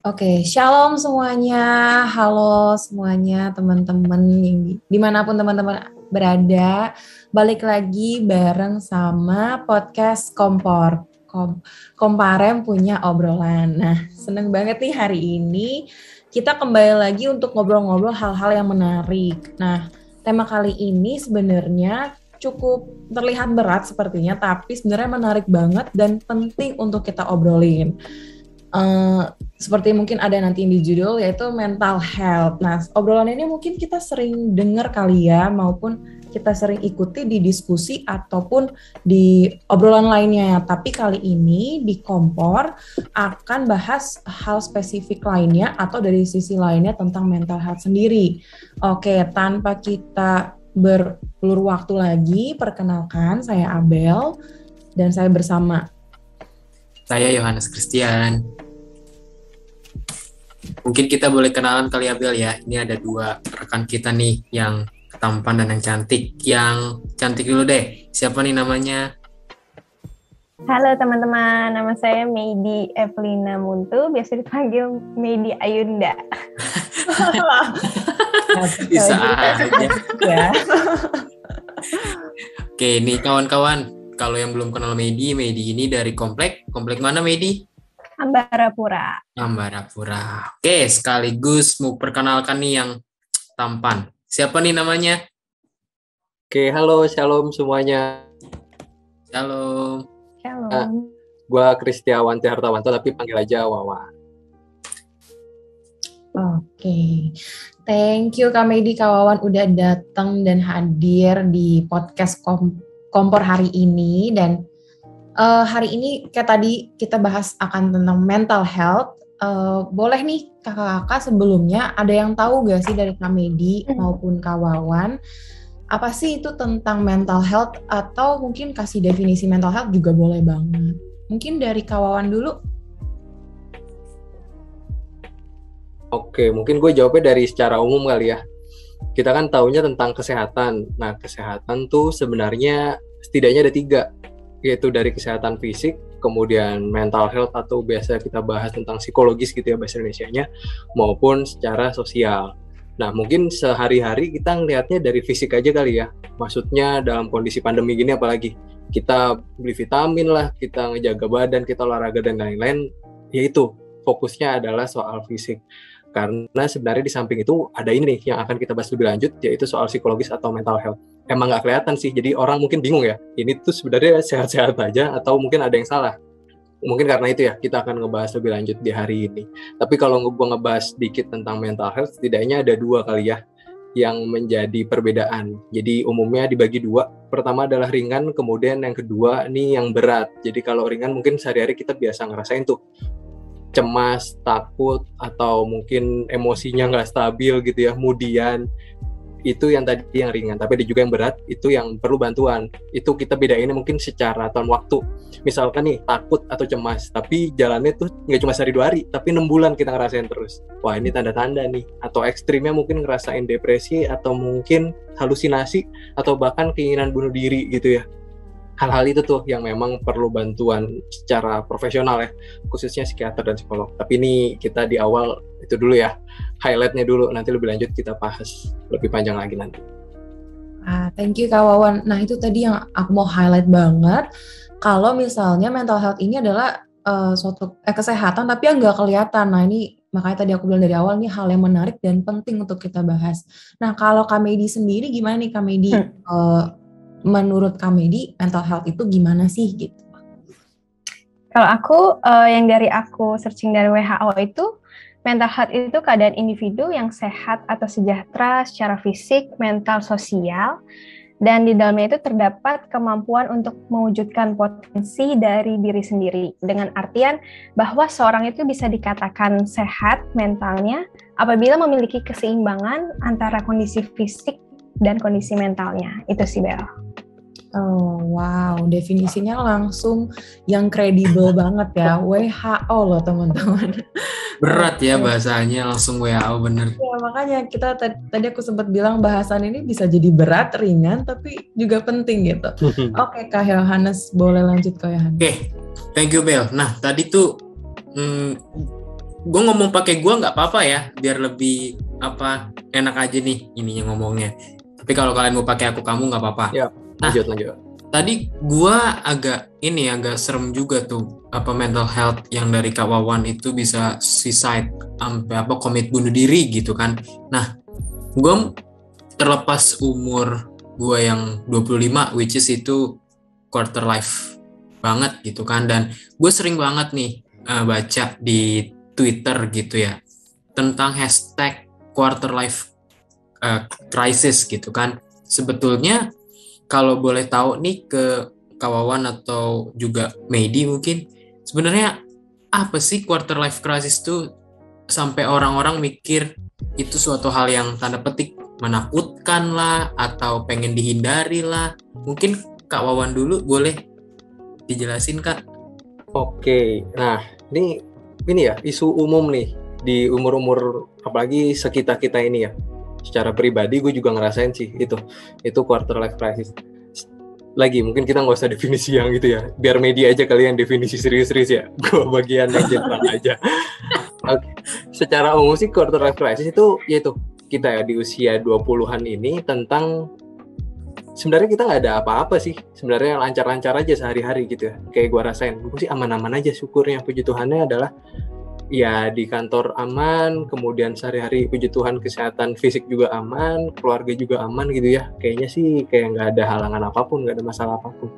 Oke, shalom semuanya, halo semuanya teman-teman yang dimanapun teman-teman berada, balik lagi bareng sama podcast Komparem punya obrolan. Nah, seneng banget nih hari ini kita kembali lagi untuk ngobrol-ngobrol hal-hal yang menarik. Nah, tema kali ini sebenarnya cukup terlihat berat sepertinya, tapi sebenarnya menarik banget dan penting untuk kita obrolin. Seperti mungkin ada nanti di judul yaitu mental health. Nah, obrolan ini mungkin kita sering dengar kali ya, maupun kita sering ikuti di diskusi ataupun di obrolan lainnya. Tapi kali ini di Kompor akan bahas hal spesifik lainnya atau dari sisi lainnya tentang mental health sendiri. Oke, tanpa kita berulur waktu lagi, perkenalkan saya Abel dan saya bersama saya Yohanes Christian. Mungkin kita boleh kenalan kali ya, Bel ya. Ini ada dua rekan kita nih yang tampan dan yang cantik. Yang cantik dulu deh. Siapa nih namanya? Halo teman-teman, nama saya Meidi Evelina Muntu, biasa dipanggil Meidi Ayunda. Bisa aja. Ya. Oke, nih kawan-kawan. Kalau yang belum kenal Meidi ini dari komplek mana Meidi? Ambarapura. Oke, sekaligus mau perkenalkan nih yang tampan. Siapa nih namanya? Oke, halo, shalom semuanya. Shalom. Gua Kristiawanti Hartawanto, tapi panggil aja Wawa. Oke, thank you Kak Medi, Kak Wawan udah datang dan hadir di podcast Kompor hari ini. Dan hari ini kayak tadi kita bahas akan tentang mental health. Boleh nih kakak-kakak sebelumnya ada yang tahu gak sih dari Kak Medi maupun Kak Wawan, apa sih itu tentang mental health, atau mungkin kasih definisi mental health juga boleh banget. Mungkin dari Kak Wawan dulu. Oke, mungkin gue jawabnya dari secara umum kali ya. Kita kan taunya tentang kesehatan. Nah, kesehatan tuh sebenarnya setidaknya ada 3, yaitu dari kesehatan fisik, kemudian mental health atau biasa kita bahas tentang psikologis gitu ya bahasa Indonesianya, maupun secara sosial. Nah, mungkin sehari-hari kita ngelihatnya dari fisik aja kali ya. Maksudnya dalam kondisi pandemi gini apalagi, kita beli vitamin lah, kita ngejaga badan, kita olahraga dan lain-lain, yaitu fokusnya adalah soal fisik. Karena sebenarnya di samping itu ada ini nih yang akan kita bahas lebih lanjut, yaitu soal psikologis atau mental health. Emang nggak kelihatan sih, jadi orang mungkin bingung ya, ini tuh sebenarnya sehat-sehat aja atau mungkin ada yang salah. Mungkin karena itu ya kita akan ngebahas lebih lanjut di hari ini. Tapi kalau gue ngebahas sedikit tentang mental health, setidaknya ada 2 kali ya yang menjadi perbedaan. Jadi umumnya dibagi 2. Pertama adalah ringan, kemudian yang kedua nih yang berat. Jadi kalau ringan mungkin sehari-hari kita biasa ngerasain tuh cemas, takut, atau mungkin emosinya nggak stabil gitu ya, kemudian itu yang tadi yang ringan. Tapi ada juga yang berat, itu yang perlu bantuan. Itu kita bedainnya mungkin secara tahun waktu. Misalkan nih takut atau cemas, tapi jalannya tuh nggak cuma sehari 2 hari, tapi 6 bulan kita ngerasain terus. Wah, ini tanda-tanda nih. Atau ekstrimnya mungkin ngerasain depresi, atau mungkin halusinasi, atau bahkan keinginan bunuh diri gitu ya. Hal-hal itu tuh yang memang perlu bantuan secara profesional ya, khususnya psikiater dan psikolog. Tapi ini kita di awal itu dulu ya, highlight-nya dulu, nanti lebih lanjut kita bahas lebih panjang lagi nanti. Thank you Kak Wawan. Nah itu tadi yang aku mau highlight banget, kalau misalnya mental health ini adalah suatu kesehatan tapi yang nggak kelihatan. Nah ini makanya tadi aku bilang dari awal, ini hal yang menarik dan penting untuk kita bahas. Nah kalau Kak Medi sendiri gimana nih Kak Medi? Menurut Kak Medi, mental health itu gimana sih gitu? Kalau aku, yang dari aku searching dari WHO itu, mental health itu keadaan individu yang sehat atau sejahtera secara fisik, mental, sosial, dan di dalamnya itu terdapat kemampuan untuk mewujudkan potensi dari diri sendiri. Dengan artian bahwa seorang itu bisa dikatakan sehat mentalnya apabila memiliki keseimbangan antara kondisi fisik dan kondisi mentalnya. Itu sih, Bel. Oh wow, definisinya langsung yang kredibel banget ya, WHO loh teman-teman. Berat ya bahasanya, langsung WHO bener. Ya makanya kita tadi aku sempat bilang bahasan ini bisa jadi berat, ringan, tapi juga penting gitu. Oke Kak Yohanes, boleh lanjut Kak Yohanes. Oke, thank you Bel. Nah tadi tuh gue ngomong pakai gue nggak apa-apa ya, biar lebih enak aja nih ininya ngomongnya. Tapi kalau kalian mau pakai aku kamu nggak apa-apa. Ya, lanjut. Tadi gue agak serem juga tuh, mental health yang dari Kak Wawan itu bisa suicide sampai komit bunuh diri gitu kan. Nah, gue terlepas umur gue yang 25, which is itu quarter life banget gitu kan, dan gue sering banget nih baca di Twitter gitu ya tentang hashtag quarter life crisis gitu kan. Sebetulnya kalau boleh tahu nih ke Kawawan atau juga Medi mungkin, sebenarnya apa sih quarter life crisis tuh sampai orang-orang mikir itu suatu hal yang tanda petik menakutkan lah atau pengen dihindari lah. Mungkin Kak Wawan dulu boleh dijelasin, Kak? Oke, nah ini ya isu umum nih di umur-umur apalagi sekitar kita ini ya. Secara pribadi gue juga ngerasain sih itu quarter life crisis. Lagi mungkin kita nggak usah definisi yang gitu ya, biar media aja kalian definisi serius-serius ya, gue bagian yang general aja. Oke. Secara umum sih quarter life crisis itu yaitu kita ya di usia 20-an ini tentang sebenarnya kita nggak ada apa-apa sih, sebenarnya lancar-lancar aja sehari-hari gitu ya, kayak gue rasain, gue sih aman-aman aja, syukurnya, puji Tuhannya adalah ya di kantor aman, kemudian sehari-hari puji Tuhan kesehatan fisik juga aman, keluarga juga aman gitu ya. Kayaknya sih kayak nggak ada halangan apapun, nggak ada masalah apapun.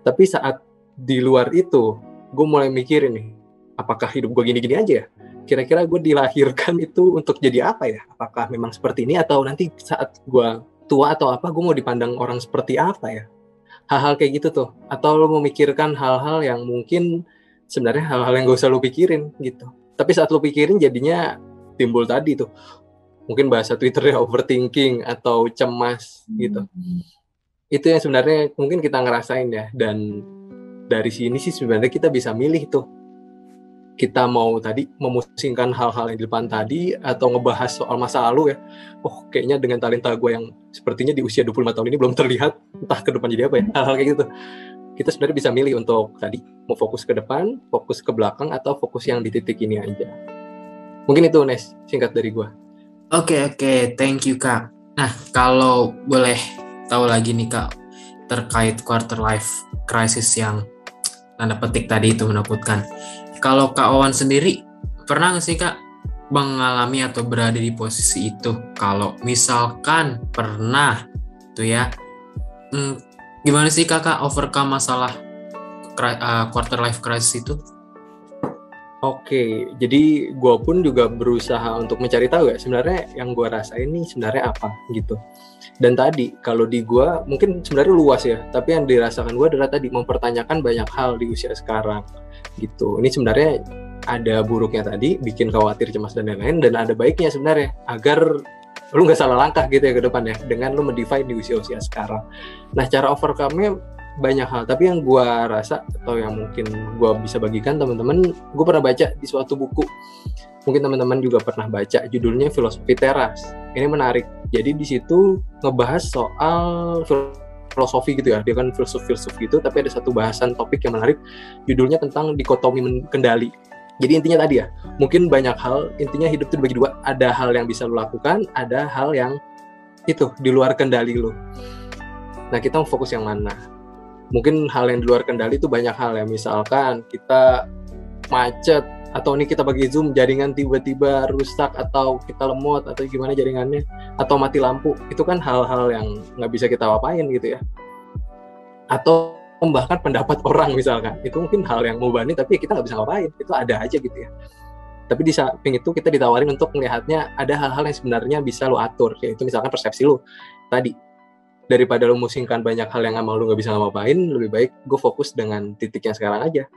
Tapi saat di luar itu, gue mulai mikirin nih, apakah hidup gue gini-gini aja ya? Kira-kira gue dilahirkan itu untuk jadi apa ya? Apakah memang seperti ini atau nanti saat gue tua atau apa, gue mau dipandang orang seperti apa ya? Hal-hal kayak gitu tuh. Atau lo memikirkan hal-hal yang mungkin sebenarnya hal-hal yang gak usah lu pikirin gitu. Tapi saat lu pikirin jadinya timbul tadi tuh. Mungkin bahasa Twitternya overthinking atau cemas gitu. Itu yang sebenarnya mungkin kita ngerasain ya. Dan dari sini sih sebenarnya kita bisa milih tuh. Kita mau tadi memusingkan hal-hal yang di depan tadi atau ngebahas soal masa lalu ya. Oh kayaknya dengan talenta gue yang sepertinya di usia 25 tahun ini belum terlihat. Entah ke depan jadi apa ya. Hal-hal kayak gitu. Kita sebenarnya bisa milih untuk tadi mau fokus ke depan, fokus ke belakang, atau fokus yang di titik ini aja. Mungkin itu Nes, singkat dari gue. Oke, thank you Kak. Nah, kalau boleh tahu lagi nih Kak, terkait quarter life crisis yang tanda petik tadi itu menakutkan. Kalau Kak Wawan sendiri, pernah nggak sih Kak mengalami atau berada di posisi itu? Kalau misalkan pernah tuh ya, gimana sih kakak overcome masalah quarter life crisis itu? Oke, jadi gue pun juga berusaha untuk mencari tahu ya sebenarnya yang gue rasain ini sebenarnya apa gitu. Dan tadi kalau di gue mungkin sebenarnya luas ya, tapi yang dirasakan gue adalah tadi mempertanyakan banyak hal di usia sekarang gitu. Ini sebenarnya ada buruknya tadi, bikin khawatir, cemas dan lain-lain, dan ada baiknya sebenarnya agar lu nggak salah langkah gitu ya ke depan ya, dengan lu mendefine di usia-usia sekarang. Nah, cara overcome-nya banyak hal, tapi yang gue rasa atau yang mungkin gue bisa bagikan teman-teman, gue pernah baca di suatu buku, mungkin teman-teman juga pernah baca, judulnya Filosofi Teras. Ini menarik, jadi di situ ngebahas soal filosofi gitu ya, dia kan filsuf gitu, tapi ada satu bahasan topik yang menarik, judulnya tentang dikotomi kendali. Jadi intinya tadi ya, mungkin banyak hal, intinya hidup itu dibagi dua, ada hal yang bisa lo lakukan, ada hal yang itu di luar kendali lo. Nah, kita mau fokus yang mana? Mungkin hal yang di luar kendali itu banyak hal ya, misalkan kita macet, atau ini kita bagi Zoom, jaringan tiba-tiba rusak, atau kita lemot, atau gimana jaringannya, atau mati lampu, itu kan hal-hal yang nggak bisa kita apain gitu ya. Atau bahkan pendapat orang misalkan, itu mungkin hal yang mubani tapi kita nggak bisa ngapain, itu ada aja gitu ya. Tapi di samping itu kita ditawarin untuk melihatnya ada hal-hal yang sebenarnya bisa lo atur, yaitu misalkan persepsi lo tadi. Daripada lo musingkan banyak hal yang emang lo nggak bisa ngapain, lebih baik gue fokus dengan titik yang sekarang aja.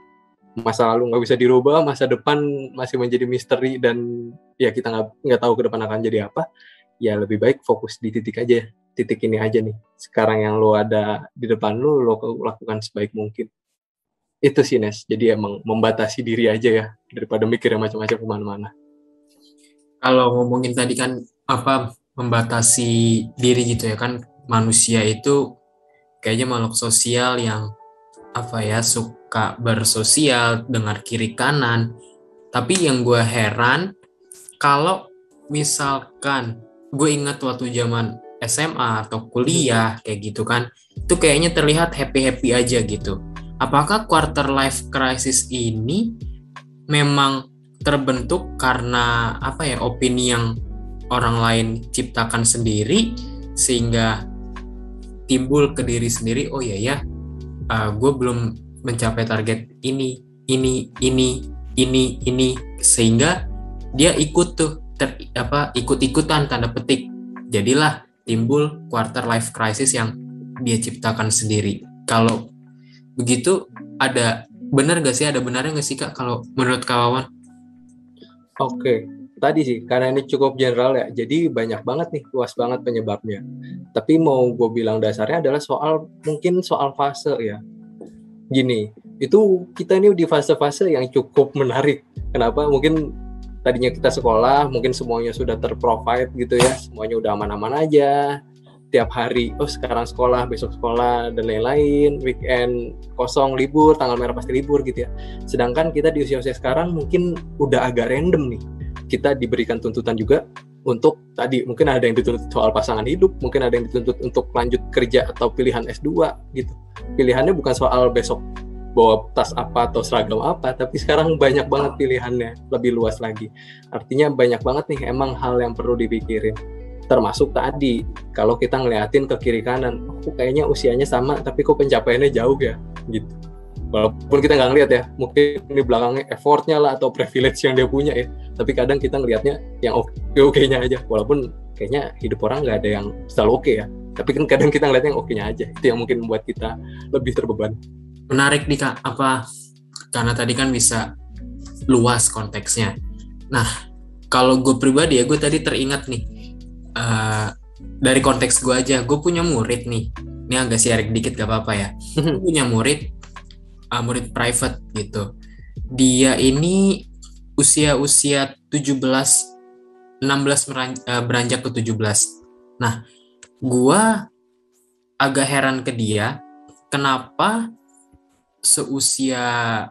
Masa lalu nggak bisa dirubah, masa depan masih menjadi misteri dan ya kita nggak tahu ke depan akan jadi apa. Ya lebih baik fokus di titik aja, titik ini aja nih. Sekarang yang lo ada di depan lo lakukan sebaik mungkin. Itu sih Nes, jadi emang membatasi diri aja ya, daripada mikir yang macam-macam kemana-mana. Kalau ngomongin tadi kan membatasi diri gitu ya kan, manusia itu kayaknya makhluk sosial yang suka bersosial, dengar kiri kanan. Tapi yang gue heran, kalau misalkan gue ingat waktu zaman SMA atau kuliah kayak gitu kan, itu kayaknya terlihat happy-happy aja gitu. Apakah quarter life crisis ini memang terbentuk karena opini yang orang lain ciptakan sendiri, sehingga timbul ke diri sendiri, oh iya gue belum mencapai target ini, sehingga dia ikut tuh ikut-ikutan tanda petik, jadilah timbul quarter life crisis yang dia ciptakan sendiri. Kalau begitu, ada benarnya nggak sih Kak kalau menurut Kak Wawan? Oke, tadi sih karena ini cukup general ya, jadi banyak banget nih, luas banget penyebabnya. Tapi mau gue bilang dasarnya adalah mungkin soal fase ya. Gini, itu kita ini di fase-fase yang cukup menarik. Kenapa? Mungkin tadinya kita sekolah, mungkin semuanya sudah terprovide gitu ya, semuanya udah aman-aman aja. Tiap hari, sekarang sekolah, besok sekolah, dan lain-lain, weekend kosong, libur, tanggal merah pasti libur gitu ya. Sedangkan kita di usia-usia sekarang mungkin udah agak random nih. Kita diberikan tuntutan juga untuk tadi, mungkin ada yang dituntut soal pasangan hidup, mungkin ada yang dituntut untuk lanjut kerja atau pilihan S2 gitu. Pilihannya bukan soal besok bawa tas apa atau seragam apa, tapi sekarang banyak banget pilihannya, lebih luas lagi. Artinya banyak banget nih emang hal yang perlu dipikirin. Termasuk tadi, kalau kita ngeliatin ke kiri kanan, kayaknya usianya sama, tapi kok pencapaiannya jauh ya, gitu. Walaupun kita nggak ngeliat ya, mungkin di belakangnya effortnya lah atau privilege yang dia punya ya, tapi kadang kita ngeliatnya yang oke-nya aja, walaupun kayaknya hidup orang nggak ada yang selalu oke ya, tapi kan kadang kita ngeliatnya yang oke-nya aja, itu yang mungkin membuat kita lebih terbeban. Menarik nih Kak, karena tadi kan bisa luas konteksnya. Nah, kalau gue pribadi ya, gue tadi teringat nih, dari konteks gue aja, gue punya murid nih, ini agak sharing dikit gak apa-apa ya. Gue punya murid private gitu. Dia ini usia 16 beranjak ke 17. Nah, gue agak heran ke dia, kenapa seusia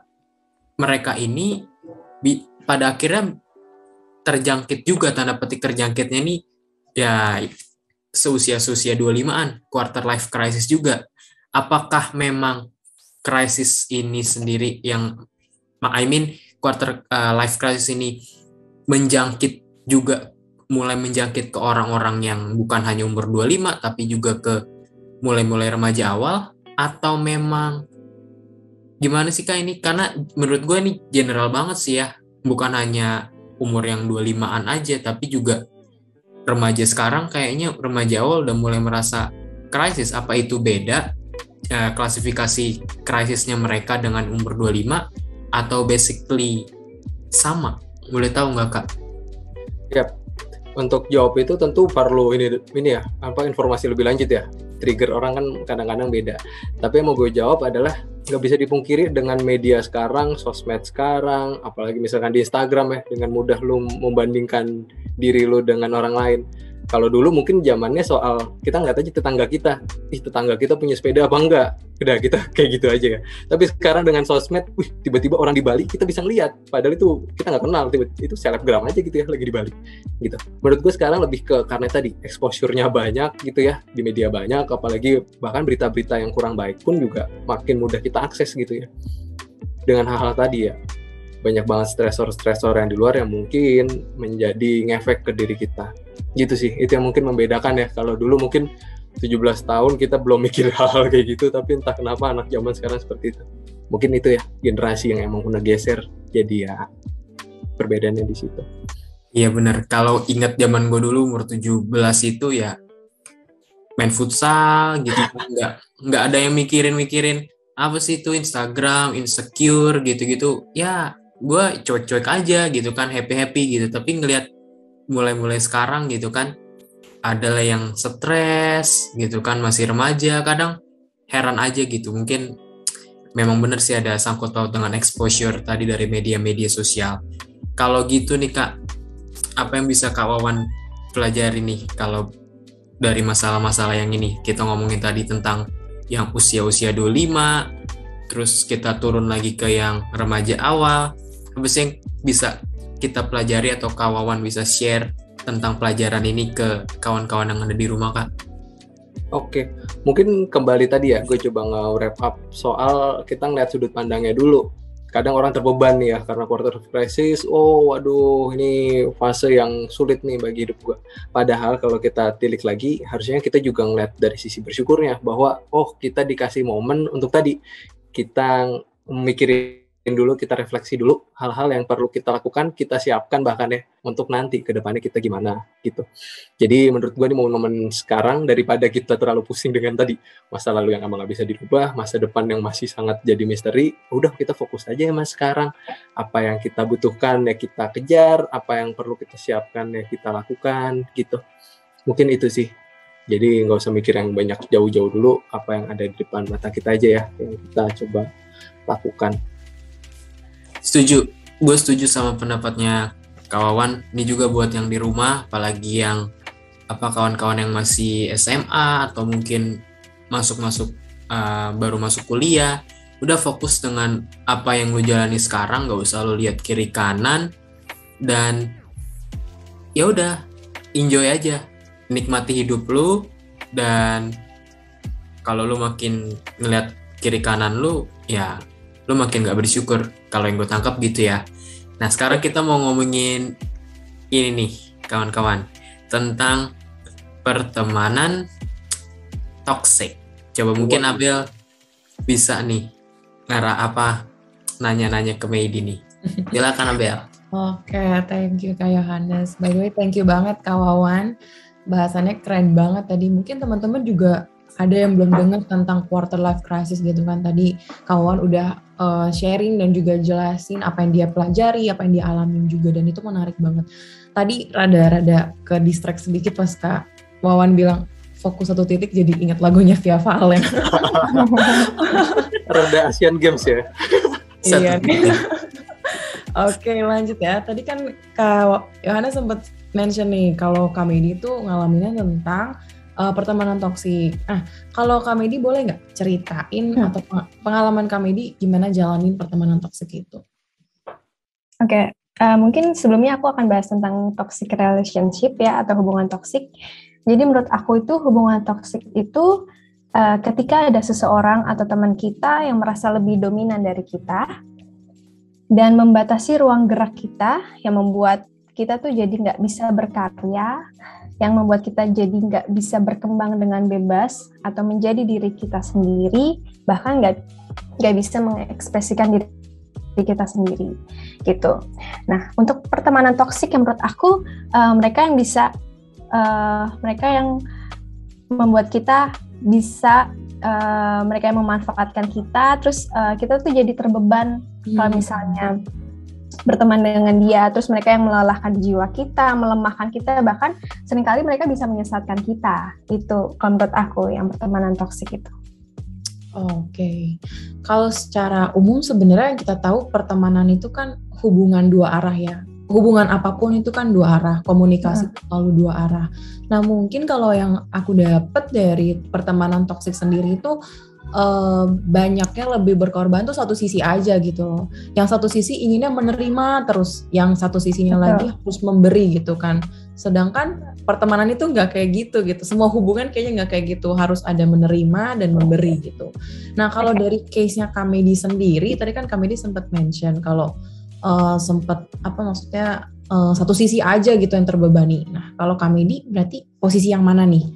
mereka ini pada akhirnya terjangkit juga, tanda petik terjangkitnya nih ya seusia 25-an, quarter life crisis juga. Apakah memang krisis ini sendiri yang quarter life crisis ini mulai menjangkit ke orang-orang yang bukan hanya umur 25 tapi juga ke mulai remaja awal, atau memang gimana sih Kak ini? Karena menurut gue ini general banget sih ya, bukan hanya umur yang 25-an aja, tapi juga remaja sekarang kayaknya remaja awal udah mulai merasa krisis. Apa itu beda klasifikasi krisisnya mereka dengan umur 25 atau basically sama? Boleh tahu nggak Kak? Yap. Untuk jawab itu tentu perlu ini ya, informasi lebih lanjut ya. Trigger orang kan kadang-kadang beda. Tapi yang mau gue jawab adalah nggak bisa dipungkiri dengan media sekarang, sosmed sekarang, apalagi misalkan di Instagram ya, dengan mudah lu membandingkan diri lu dengan orang lain. Kalau dulu mungkin zamannya soal kita nggak tahu tetangga kita punya sepeda apa enggak, udah kita kayak gitu aja ya. Tapi sekarang dengan sosmed, tiba-tiba orang di Bali kita bisa ngeliat, padahal itu kita nggak kenal, itu selebgram aja gitu ya, lagi di Bali gitu. Menurut gue sekarang lebih ke karena tadi exposure-nya banyak gitu ya, di media banyak, apalagi bahkan berita-berita yang kurang baik pun juga makin mudah kita akses gitu ya. Dengan hal-hal tadi ya, banyak banget stresor-stresor yang di luar yang mungkin menjadi ngefek ke diri kita. Gitu sih, itu yang mungkin membedakan ya. Kalau dulu mungkin 17 tahun kita belum mikir hal kayak gitu, tapi entah kenapa anak zaman sekarang seperti itu. Mungkin itu ya, generasi yang emang udah geser, jadi ya perbedaannya di situ. Iya benar, kalau ingat zaman gue dulu umur 17 itu ya main futsal gitu, nggak ada yang mikirin apa sih itu Instagram, insecure gitu-gitu. Ya gue cuek-cuek aja gitu kan, happy-happy gitu. Tapi ngelihat mulai sekarang gitu kan, adalah yang stres gitu kan, masih remaja, kadang heran aja gitu. Mungkin memang benar sih ada sangkut paut dengan exposure tadi dari media-media sosial. Kalau gitu nih Kak, apa yang bisa Kak Wawan pelajari nih kalau dari masalah-masalah yang ini? Kita ngomongin tadi tentang yang usia-usia 25, terus kita turun lagi ke yang remaja awal. Habis yang bisa kita pelajari atau Kak Wawan bisa share tentang pelajaran ini ke kawan-kawan yang ada di rumah, Kak? Oke, mungkin kembali tadi ya, gue coba nge-wrap up soal kita ngeliat sudut pandangnya dulu. Kadang orang terbeban nih ya, karena quarter crisis, oh waduh ini fase yang sulit nih bagi hidup gue. Padahal kalau kita tilik lagi, harusnya kita juga ngeliat dari sisi bersyukurnya, bahwa oh kita dikasih momen untuk tadi, kita mikirin dulu, kita refleksi dulu hal-hal yang perlu kita lakukan, kita siapkan bahkan ya untuk nanti ke depannya kita gimana gitu. Jadi menurut gue ini momen-momen sekarang daripada kita terlalu pusing dengan tadi masa lalu yang emang gak bisa dirubah, masa depan yang masih sangat jadi misteri, udah kita fokus aja ya mas sekarang. Apa yang kita butuhkan ya kita kejar, apa yang perlu kita siapkan ya kita lakukan gitu. Mungkin itu sih. Jadi nggak usah mikir yang banyak jauh-jauh dulu, apa yang ada di depan mata kita aja ya yang kita coba lakukan. Setuju, gue setuju sama pendapatnya Kak Wawan. Ini juga buat yang di rumah, apalagi yang kawan-kawan yang masih SMA atau mungkin baru masuk kuliah, udah fokus dengan apa yang lu jalani sekarang, gak usah lu lihat kiri kanan, dan ya udah enjoy aja, nikmati hidup lu. Dan kalau lu makin ngeliat kiri kanan lu, ya lu makin gak bersyukur, kalau yang gue tangkap gitu ya. Nah sekarang kita mau ngomongin ini nih kawan-kawan, tentang pertemanan toxic. Coba mungkin Abel bisa nih nanya-nanya ke Medi nih. Silakan Abel. Oke, thank you Kak Yohanes. By the way, thank you banget Kak Wawan. Bahasannya keren banget tadi. Mungkin teman-teman juga ada yang belum dengar tentang quarter life crisis gitu kan. Tadi Kak Wawan udah sharing dan juga jelasin apa yang dia pelajari, apa yang dia alamin juga, dan itu menarik banget. Tadi rada-rada ke distract sedikit pas Kak Wawan bilang fokus satu titik, jadi ingat lagunya Via Valen. Rada Asian Games ya. Iya. Oke, lanjut ya. Tadi kan Kak Yohanes sempat mention nih kalau Kak Medi itu ngalaminnya tentang pertemanan toksik. Kalau Kak Medi boleh nggak ceritain atau pengalaman Kak Medi gimana jalanin pertemanan toksik itu? Oke, mungkin sebelumnya aku akan bahas tentang toxic relationship ya, atau hubungan toksik. Jadi menurut aku itu hubungan toksik itu ketika ada seseorang atau teman kita yang merasa lebih dominan dari kita dan membatasi ruang gerak kita, yang membuat kita tuh jadi nggak bisa berkarya, yang membuat kita jadi nggak bisa berkembang dengan bebas atau menjadi diri kita sendiri, bahkan nggak bisa mengekspresikan diri kita sendiri gitu. Nah, untuk pertemanan toksik yang menurut aku mereka yang membuat kita bisa mereka yang memanfaatkan kita, terus kita tuh jadi terbeban kalau misalnya berteman dengan dia, terus mereka yang melelahkan jiwa kita, melemahkan kita, bahkan seringkali mereka bisa menyesatkan kita. Itu kalau menurut aku yang pertemanan toksik itu. Oke. Kalau secara umum sebenarnya kita tahu pertemanan itu kan hubungan dua arah ya. Hubungan apapun itu kan dua arah, komunikasi selalu dua arah. Nah mungkin kalau yang aku dapat dari pertemanan toksik sendiri itu banyaknya lebih berkorban tuh satu sisi aja gitu. Yang satu sisi inginnya menerima terus, yang satu sisinya lagi harus memberi gitu kan. Sedangkan pertemanan itu nggak kayak gitu. Semua hubungan kayaknya nggak kayak gitu, harus ada menerima dan memberi gitu. Nah kalau dari case-nya Kak Medi sendiri, tadi kan Kak Medi sempat mention kalau satu sisi aja gitu yang terbebani. Nah kalau Kak Medi berarti posisi yang mana nih?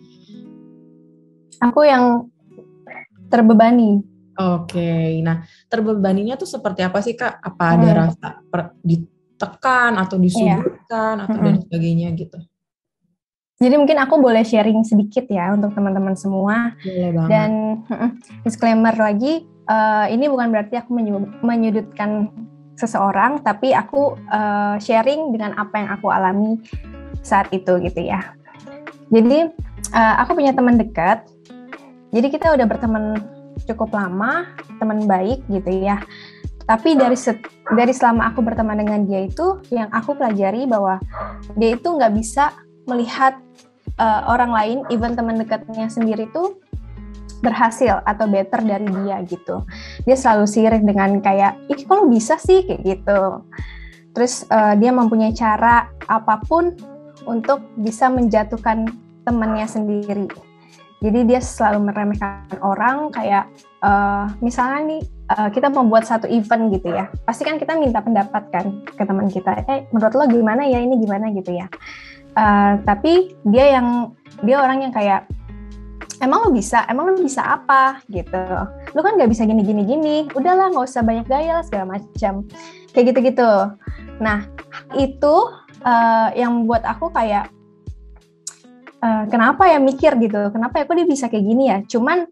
Aku yang terbebani. Oke, nah terbebaninya tuh seperti apa sih Kak? Apa ada rasa ditekan atau disudutkan atau dan sebagainya gitu? Jadi mungkin aku boleh sharing sedikit ya untuk teman-teman semua. Boleh banget. Dan disclaimer lagi, ini bukan berarti aku menyudutkan seseorang, tapi aku sharing dengan apa yang aku alami saat itu gitu ya. Jadi aku punya teman dekat. Jadi kita udah berteman cukup lama, teman baik gitu ya. Tapi dari selama aku berteman dengan dia itu, yang aku pelajari bahwa dia itu nggak bisa melihat orang lain, even teman dekatnya sendiri tuh berhasil atau better dari dia gitu. Dia selalu sirik dengan kayak, ih kok lo bisa sih kayak gitu. Terus dia mempunyai cara apapun untuk bisa menjatuhkan temannya sendiri. Jadi dia selalu meremehkan orang, kayak misalnya nih kita membuat satu event gitu ya, pasti kan kita minta pendapat kan ke teman kita, menurut lo gimana ya, ini gimana gitu ya. Tapi dia orang yang kayak, emang lo bisa apa gitu, lo kan nggak bisa gini, udahlah nggak usah banyak gaya lah segala macam, kayak gitu. Nah itu yang membuat aku kayak kenapa ya mikir gitu, kenapa ya kok dia bisa kayak gini ya. Cuman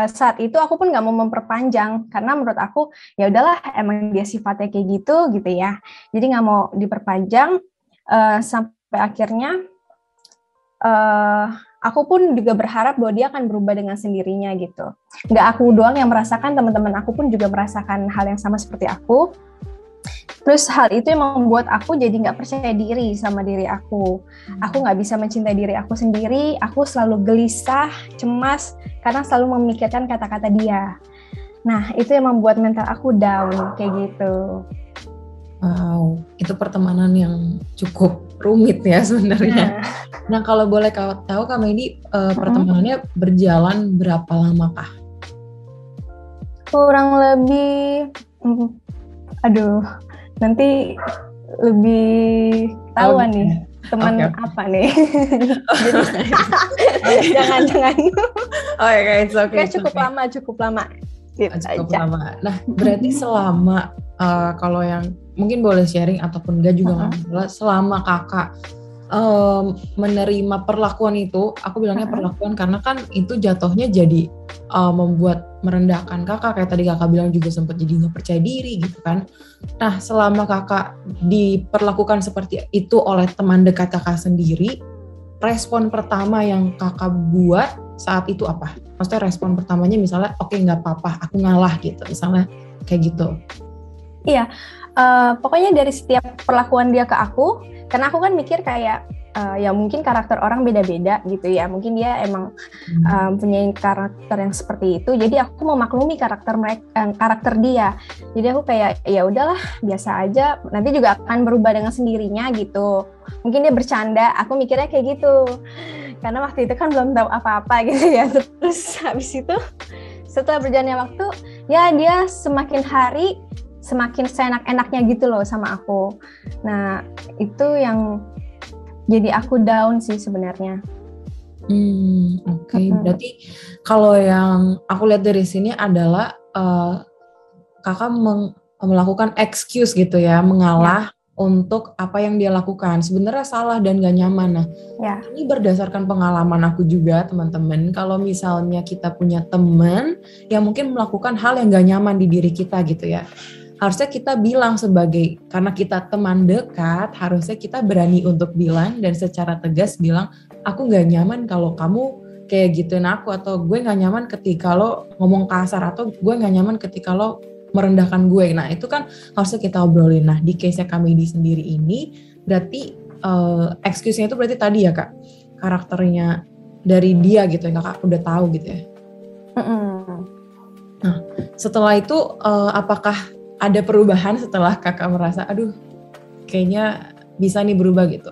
saat itu aku pun nggak mau memperpanjang, karena menurut aku ya udahlah emang dia sifatnya kayak gitu ya. Jadi nggak mau diperpanjang sampai akhirnya aku pun juga berharap bahwa dia akan berubah dengan sendirinya gitu. Nggak aku doang yang merasakan, teman-teman aku pun juga merasakan hal yang sama seperti aku. Terus hal itu yang membuat aku jadi nggak percaya diri sama diri aku. Aku nggak bisa mencintai diri aku sendiri, aku selalu gelisah, cemas, karena selalu memikirkan kata-kata dia. Nah, itu yang membuat mental aku down, kayak gitu. Wow, itu pertemanan yang cukup rumit ya sebenarnya. Nah, kalau boleh tahu Kak Medi, pertemanannya berjalan berapa lama kah? Kurang lebih, nanti lebih tahuan nih teman apa nih. Jangan. Oh ya guys, oke. Cukup lama. Cukup lama. Nah, berarti selama kalau yang mungkin boleh sharing ataupun enggak juga nggak masalah, selama kakak menerima perlakuan itu, aku bilangnya perlakuan karena kan itu jatuhnya jadi membuat merendahkan kakak, kayak tadi kakak bilang juga sempat jadi nggak percaya diri gitu kan. Nah, selama kakak diperlakukan seperti itu oleh teman dekat kakak sendiri, respon pertama yang kakak buat saat itu apa? Maksudnya respon pertamanya misalnya, oke, nggak apa-apa, aku ngalah gitu, misalnya kayak gitu. Iya, pokoknya dari setiap perlakuan dia ke aku, karena aku kan mikir kayak ya mungkin karakter orang beda-beda gitu ya, mungkin dia emang punya karakter yang seperti itu, jadi aku memaklumi karakter dia. Jadi aku kayak ya udahlah, biasa aja, nanti juga akan berubah dengan sendirinya gitu. Mungkin dia bercanda, aku mikirnya kayak gitu, karena waktu itu kan belum tahu apa-apa gitu ya. Terus habis itu setelah berjalannya waktu, ya dia semakin hari semakin seenak-enaknya gitu loh sama aku. Nah, itu yang jadi aku down sih sebenarnya. Oke. Berarti kalau yang aku lihat dari sini adalah kakak melakukan excuse gitu ya, mengalah untuk apa yang dia lakukan. Sebenarnya salah dan gak nyaman. Nah, ini berdasarkan pengalaman aku juga, teman-teman. Kalau misalnya kita punya teman yang mungkin melakukan hal yang gak nyaman di diri kita gitu ya, harusnya kita bilang karena kita teman dekat, harusnya kita berani untuk bilang dan secara tegas bilang, aku gak nyaman kalau kamu kayak gituin aku, atau gue gak nyaman ketika lo ngomong kasar, atau gue gak nyaman ketika lo merendahkan gue. Nah, itu kan harusnya kita obrolin. Nah, di case-nya Kamedi sendiri ini, berarti excuse-nya itu berarti tadi ya Kak, karakternya dari dia gitu ya, Kakak udah tahu gitu ya. Nah, setelah itu apakah ada perubahan setelah kakak merasa, aduh kayaknya bisa nih berubah gitu?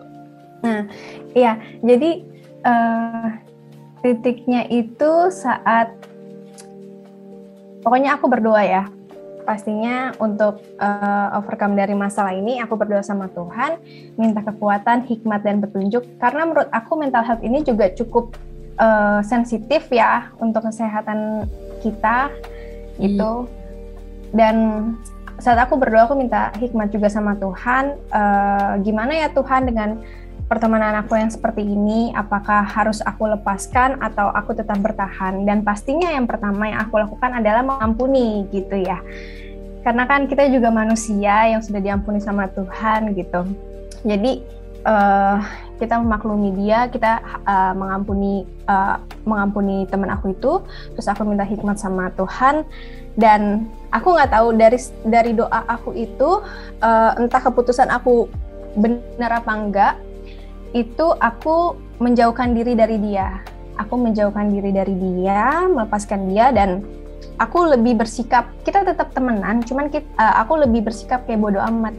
Nah, iya, jadi titiknya itu saat, pokoknya aku berdoa ya, pastinya untuk overcome dari masalah ini, aku berdoa sama Tuhan, minta kekuatan, hikmat, dan petunjuk, karena menurut aku mental health ini juga cukup sensitif ya untuk kesehatan kita gitu. Dan saat aku berdoa, aku minta hikmat juga sama Tuhan, gimana ya Tuhan dengan pertemanan aku yang seperti ini, apakah harus aku lepaskan atau aku tetap bertahan? Dan pastinya yang pertama yang aku lakukan adalah mengampuni gitu ya, karena kan kita juga manusia yang sudah diampuni sama Tuhan gitu. Jadi kita memaklumi dia, kita mengampuni teman aku itu, terus aku minta hikmat sama Tuhan. Dan aku nggak tahu dari doa aku itu entah keputusan aku benar apa enggak, itu aku menjauhkan diri dari dia. Aku menjauhkan diri dari dia, melepaskan dia, dan aku lebih bersikap, kita tetap temenan, cuman aku lebih bersikap kayak bodo amat.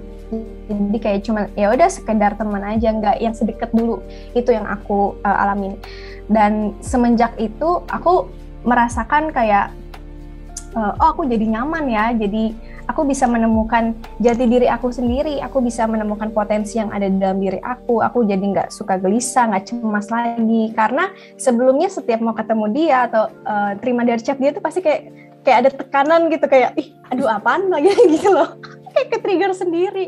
Jadi kayak cuma ya udah sekedar teman aja, nggak yang sedekat dulu. Itu yang aku alamin. Dan semenjak itu aku merasakan kayak aku jadi nyaman ya. Jadi aku bisa menemukan jati diri aku sendiri. Aku bisa menemukan potensi yang ada di dalam diri aku. Aku jadi nggak suka gelisah, nggak cemas lagi. Karena sebelumnya setiap mau ketemu dia atau terima dari chat dia tuh pasti kayak ada tekanan gitu, kayak ih aduh apaan lagi gitu loh. Kayak ke-trigger sendiri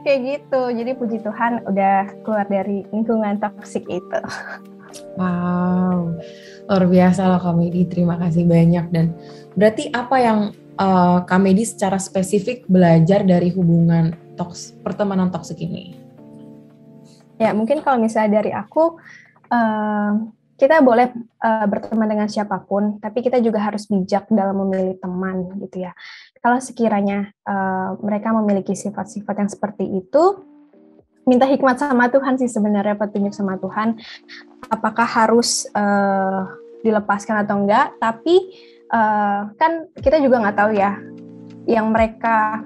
kayak gitu. Jadi puji Tuhan udah keluar dari lingkungan toksik itu. Wow, luar biasa loh Kak Medi, terima kasih banyak. Dan berarti apa yang Kak Medi secara spesifik belajar dari hubungan pertemanan toksik ini? Ya mungkin kalau misalnya dari aku, kita boleh berteman dengan siapapun, tapi kita juga harus bijak dalam memilih teman gitu ya. Kalau sekiranya mereka memiliki sifat-sifat yang seperti itu, minta hikmat sama Tuhan sih sebenarnya, petunjuk sama Tuhan. Apakah harus dilepaskan atau enggak? Tapi kan kita juga nggak tahu ya, yang mereka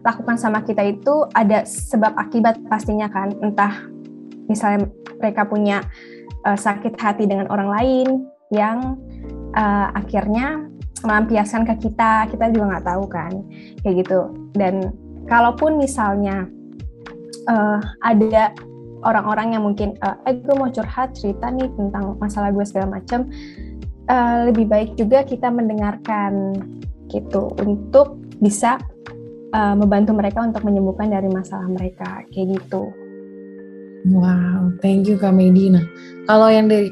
lakukan sama kita itu ada sebab akibat pastinya kan. Entah misalnya mereka punya sakit hati dengan orang lain yang akhirnya melampiaskan ke kita juga nggak tahu kan, kayak gitu. Dan kalaupun misalnya ada orang-orang yang mungkin gue mau curhat cerita nih tentang masalah gue segala macam, lebih baik juga kita mendengarkan gitu untuk bisa membantu mereka untuk menyembuhkan dari masalah mereka, kayak gitu. Wow, thank you Kak Medi. Nah, kalau yang dari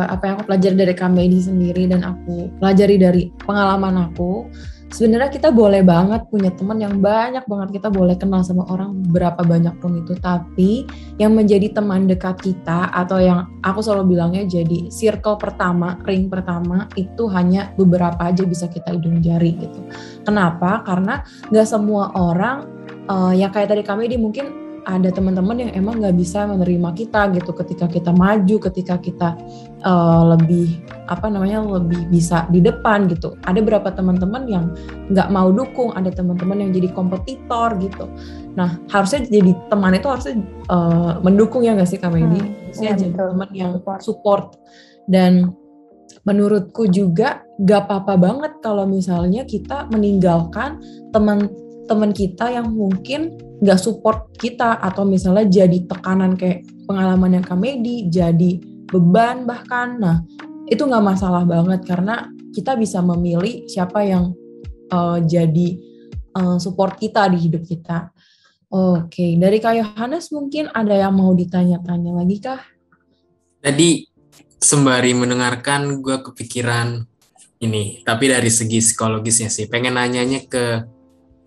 apa yang aku pelajari dari Kak Medi sendiri dan aku pelajari dari pengalaman aku, sebenarnya kita boleh banget punya teman yang banyak banget, kita boleh kenal sama orang berapa banyak pun itu, tapi yang menjadi teman dekat kita atau yang aku selalu bilangnya jadi circle pertama, ring pertama itu hanya beberapa aja bisa kita hidung jari gitu. Kenapa? Karena nggak semua orang yang kayak tadi Kak Medi, mungkin ada teman-teman yang emang nggak bisa menerima kita gitu ketika kita maju, ketika kita lebih bisa di depan gitu. Ada beberapa teman-teman yang nggak mau dukung, ada teman-teman yang jadi kompetitor gitu. Nah, harusnya jadi teman itu harusnya mendukung ya nggak sih Kak Medi? Harusnya jadi teman yang support. Dan menurutku juga nggak apa-apa banget kalau misalnya kita meninggalkan teman kita yang mungkin nggak support kita, atau misalnya jadi tekanan kayak pengalaman yang Kak Medi, jadi beban bahkan. Nah, itu nggak masalah banget karena kita bisa memilih siapa yang jadi support kita di hidup kita. Oke, dari Kak Yohanes mungkin ada yang mau ditanya-tanya lagi kah? Tadi sembari mendengarkan gue kepikiran ini, tapi dari segi psikologisnya sih, pengen nanyanya ke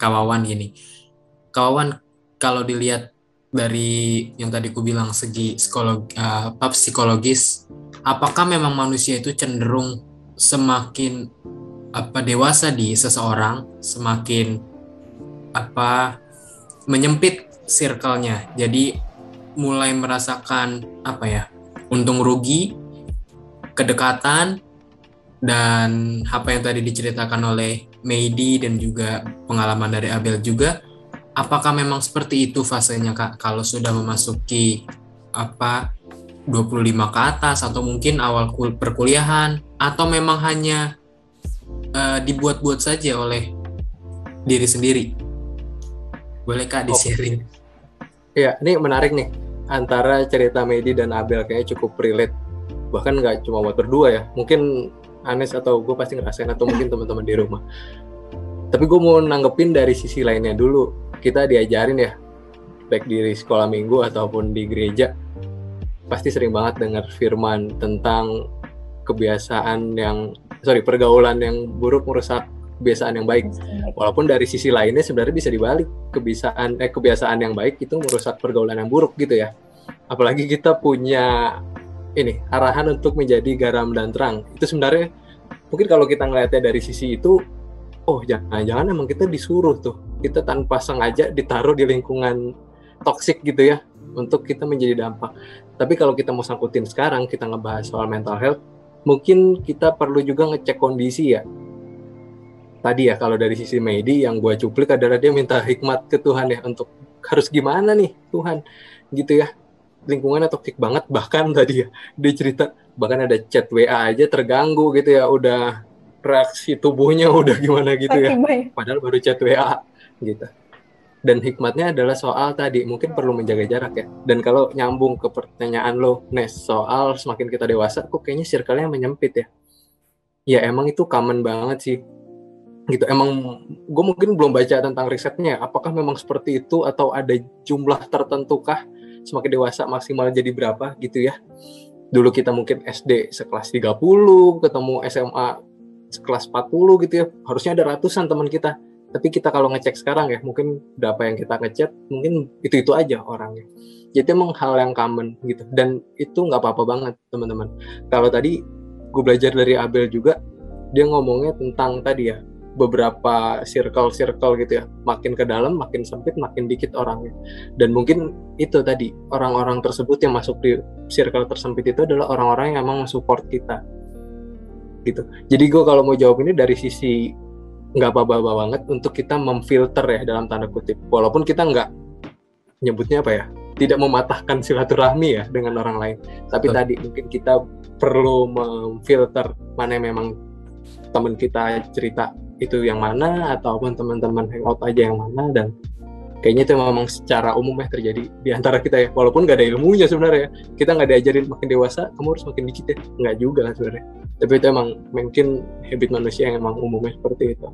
Kak Wawan gini. Kak Wawan, kalau dilihat dari yang tadi ku bilang segi psikologis, apakah memang manusia itu cenderung semakin dewasa di seseorang, semakin menyempit circle-nya. Jadi mulai merasakan untung rugi, kedekatan, dan apa yang tadi diceritakan oleh Medi dan juga pengalaman dari Abel juga, apakah memang seperti itu fasenya Kak kalau sudah memasuki 25 ke atas atau mungkin awal perkuliahan, atau memang hanya dibuat-buat saja oleh diri sendiri? Boleh Kak di-sharing? Iya, ini menarik nih, antara cerita Medi dan Abel kayaknya cukup relate, bahkan nggak cuma buat berdua ya, mungkin Anes atau gue pasti ngerasain, atau mungkin teman-teman di rumah. Tapi gue mau nanggepin dari sisi lainnya dulu. Kita diajarin ya, baik di sekolah minggu ataupun di gereja, pasti sering banget dengar firman tentang pergaulan yang buruk merusak kebiasaan yang baik. Walaupun dari sisi lainnya sebenarnya bisa dibalik, kebiasaan yang baik itu merusak pergaulan yang buruk gitu ya. Apalagi kita punya arahan untuk menjadi garam dan terang. Itu sebenarnya mungkin kalau kita ngelihatnya dari sisi itu, oh jangan-jangan emang kita disuruh tuh, kita tanpa sengaja ditaruh di lingkungan toksik gitu ya, untuk kita menjadi dampak. Tapi kalau kita mau sangkutin sekarang, kita ngebahas soal mental health, mungkin kita perlu juga ngecek kondisi ya. Tadi ya, kalau dari sisi Medi yang gue cuplik adalah dia minta hikmat ke Tuhan ya, untuk harus gimana nih Tuhan gitu ya, lingkungannya toksik banget, bahkan tadi ya dia cerita bahkan ada chat WA aja terganggu gitu ya, udah reaksi tubuhnya udah gimana gitu ya, padahal baru chat WA gitu. Dan hikmatnya adalah soal tadi mungkin perlu menjaga jarak ya. Dan kalau nyambung ke pertanyaan lo, Nes, soal semakin kita dewasa kok kayaknya circle-nya menyempit ya. Ya emang itu common banget sih gitu. Emang gue mungkin belum baca tentang risetnya, apakah memang seperti itu atau ada jumlah tertentu kah semakin dewasa maksimal jadi berapa gitu ya. Dulu kita mungkin SD sekelas 30, ketemu SMA sekelas 40 gitu ya, harusnya ada ratusan teman kita. Tapi kita kalau ngecek sekarang ya, mungkin berapa yang kita ngechat, mungkin itu-itu aja orangnya. Jadi emang hal yang common gitu, dan itu nggak apa-apa banget teman-teman. Kalau tadi gue belajar dari Abel juga, dia ngomongnya tentang tadi ya, beberapa circle gitu ya, makin ke dalam makin sempit, makin dikit orangnya. Dan mungkin itu tadi, orang-orang tersebut yang masuk di circle tersempit itu adalah orang-orang yang emang support kita gitu. Jadi gue kalau mau jawab ini dari sisi nggak apa-apa banget untuk kita memfilter ya dalam tanda kutip, walaupun kita nggak nyebutnya apa ya, tidak mematahkan silaturahmi ya dengan orang lain, tapi tadi mungkin kita perlu memfilter mana yang memang teman kita cerita itu yang mana, ataupun teman-teman hangout aja yang mana. Dan kayaknya itu memang secara umum ya terjadi di antara kita ya, walaupun nggak ada ilmunya sebenarnya, kita nggak diajarin makin dewasa kamu harus makin dikit ya, nggak juga kan sebenarnya, tapi itu emang mungkin habit manusia yang emang umumnya seperti itu.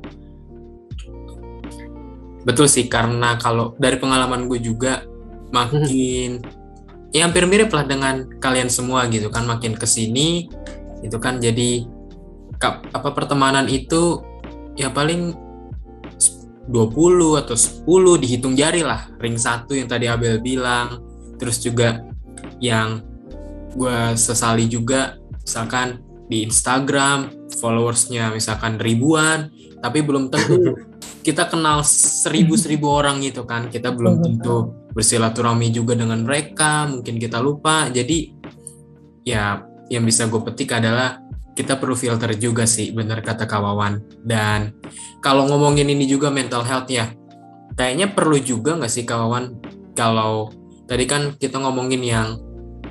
Betul sih, karena kalau dari pengalaman gue juga makin ya hampir mirip lah dengan kalian semua gitu kan, makin kesini itu kan jadi pertemanan itu ya paling 20 atau 10 dihitung jari lah, ring 1 yang tadi Abel bilang. Terus juga yang gue sesali juga, misalkan di Instagram followersnya misalkan ribuan, tapi belum tentu kita kenal 1000 orang gitu kan, kita belum tentu bersilaturahmi juga dengan mereka, mungkin kita lupa. Jadi ya yang bisa gue petik adalah kita perlu filter juga sih, benar kata Kak Wawan. Dan kalau ngomongin ini juga mental health ya, kayaknya perlu juga nggak sih Kak Wawan, kalau tadi kan kita ngomongin yang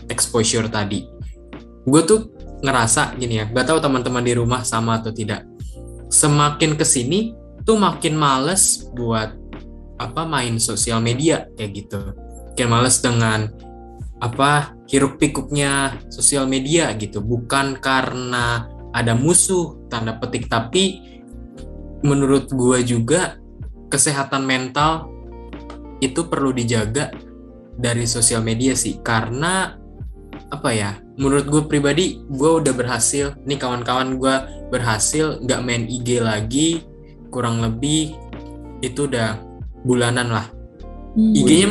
exposure tadi, gue tuh ngerasa gini ya, gak tahu teman-teman di rumah sama atau tidak, semakin kesini tuh makin males buat main sosial media kayak gitu, makin males dengan hiruk pikuknya sosial media gitu. Bukan karena ada musuh tanda petik, tapi menurut gue juga kesehatan mental itu perlu dijaga dari sosial media sih. Karena menurut gue pribadi, gue udah berhasil nih, kawan-kawan gue berhasil gak main IG lagi, kurang lebih itu udah bulanan lah. IG-nya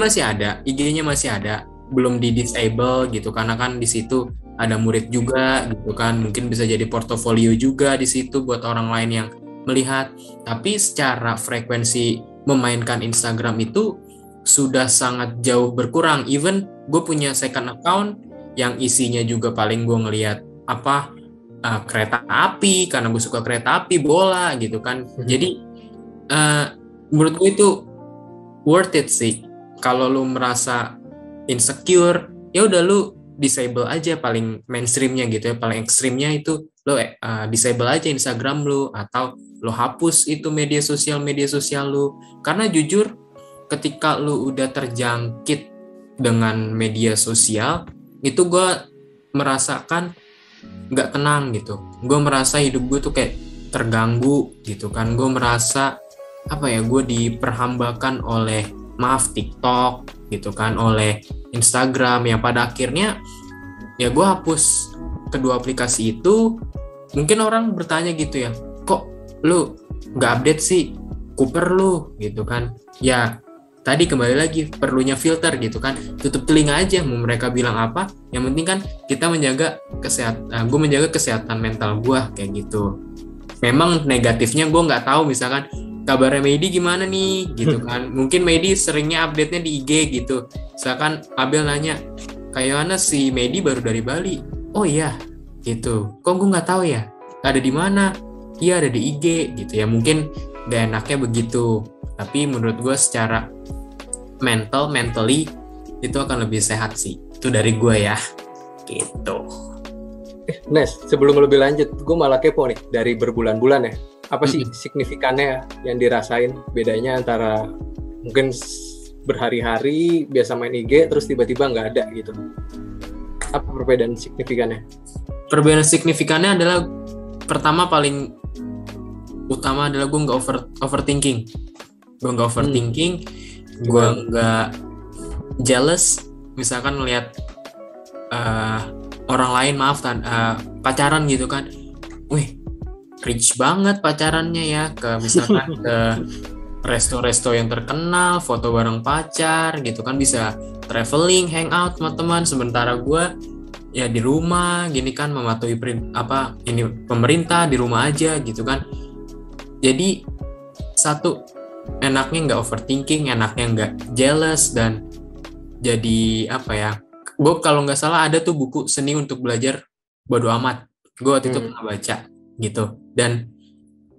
masih ada, belum di disable gitu, karena kan di situ ada murid juga gitu kan, mungkin bisa jadi portofolio juga di situ buat orang lain yang melihat. Tapi secara frekuensi memainkan Instagram itu sudah sangat jauh berkurang. Even gue punya second account yang isinya juga paling gue ngelihat kereta api, karena gue suka kereta api, bola gitu kan. Jadi menurut gue itu worth it sih. Kalau lu merasa insecure, ya udah lu disable aja, paling mainstreamnya gitu ya, paling ekstrimnya itu lu disable aja Instagram lu, atau lu hapus itu media sosial lu. Karena jujur ketika lu udah terjangkit dengan media sosial itu, gue merasakan nggak tenang gitu. Gue merasa hidup gue tuh kayak terganggu gitu kan. Gue merasa gue diperhambakan oleh TikTok gitu kan, oleh Instagram, yang pada akhirnya ya gue hapus kedua aplikasi itu. Mungkin orang bertanya gitu ya, kok lu nggak update sih, kuper lu gitu kan. Ya tadi kembali lagi, perlunya filter gitu kan, tutup telinga aja mau mereka bilang apa, yang penting kan kita menjaga kesehatan. Gue menjaga kesehatan mental gue kayak gitu. Memang negatifnya gue nggak tahu, misalkan kabarnya Medi gimana nih gitu kan. Mungkin Medi seringnya update-nya di IG gitu. Misalkan Abel nanya, kayak mana si Medi baru dari Bali. Oh iya gitu. Kok gue nggak tahu ya? Ada di mana? Iya ada di IG gitu ya. Mungkin gak enaknya begitu. Tapi menurut gue secara mentally itu akan lebih sehat sih. Itu dari gue ya, gitu. Nes, sebelum lebih lanjut, gue malah kepo nih dari berbulan-bulan ya. Apa sih signifikannya yang dirasain bedanya antara mungkin berhari-hari biasa main IG terus tiba-tiba nggak ada gitu? Apa perbedaan signifikannya? Perbedaan signifikannya adalah pertama paling utama adalah gue nggak overthinking. Gue nggak overthinking, gue nggak jealous. Misalkan melihat orang lain pacaran gitu kan, wih rich banget pacarannya ya, misalkan ke resto-resto yang terkenal, foto bareng pacar gitu kan, bisa traveling, hangout sama teman, sementara gue ya di rumah gini kan, mematuhi pemerintah, di rumah aja gitu kan. Jadi satu, enaknya nggak overthinking, enaknya nggak jealous, dan jadi apa ya, gue kalau nggak salah ada tuh buku Seni untuk Belajar Bodo Amat, gue waktu itu pernah baca gitu, dan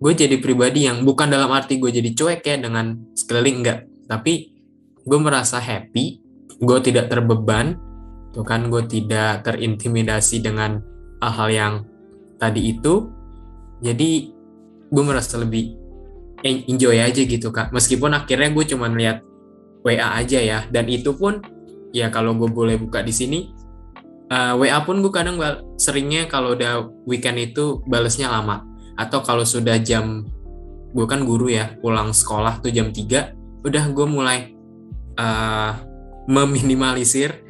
gue jadi pribadi yang bukan dalam arti gue jadi cuek ya dengan sekeliling, enggak, tapi gue merasa happy, gue tidak terbeban tuh kan, gue tidak terintimidasi dengan hal-hal yang tadi itu, jadi gue merasa lebih enjoy aja gitu kak, meskipun akhirnya gue cuma lihat WA aja ya, dan itu pun ya kalau gue boleh buka di sini, WA pun gue kadang seringnya kalau udah weekend itu balesnya lama, atau kalau sudah jam, gue kan guru ya, pulang sekolah tuh jam 3, udah gue mulai meminimalisir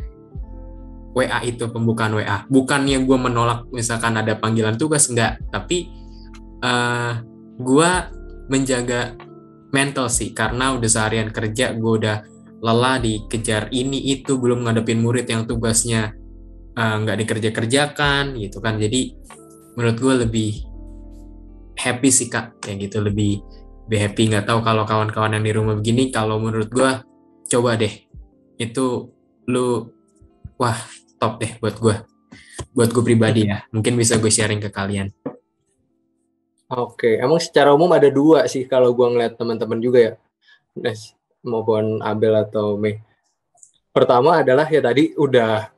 WA itu, pembukaan WA. Bukannya gue menolak misalkan ada panggilan tugas, enggak, tapi gue menjaga mental sih, karena udah seharian kerja, gue udah lelah dikejar ini itu, belum ngadepin murid yang tugasnya nggak dikerjakan gitu kan. Jadi menurut gue lebih happy sih kak, kayak gitu, lebih happy. Nggak tahu kalau kawan-kawan yang di rumah begini, kalau menurut gue coba deh itu, lu wah top deh buat gue pribadi ya, mungkin bisa gue sharing ke kalian. Oke, emang secara umum ada dua sih kalau gue ngeliat teman-teman juga ya, Nes maupun Abel atau Mei. Pertama adalah ya tadi udah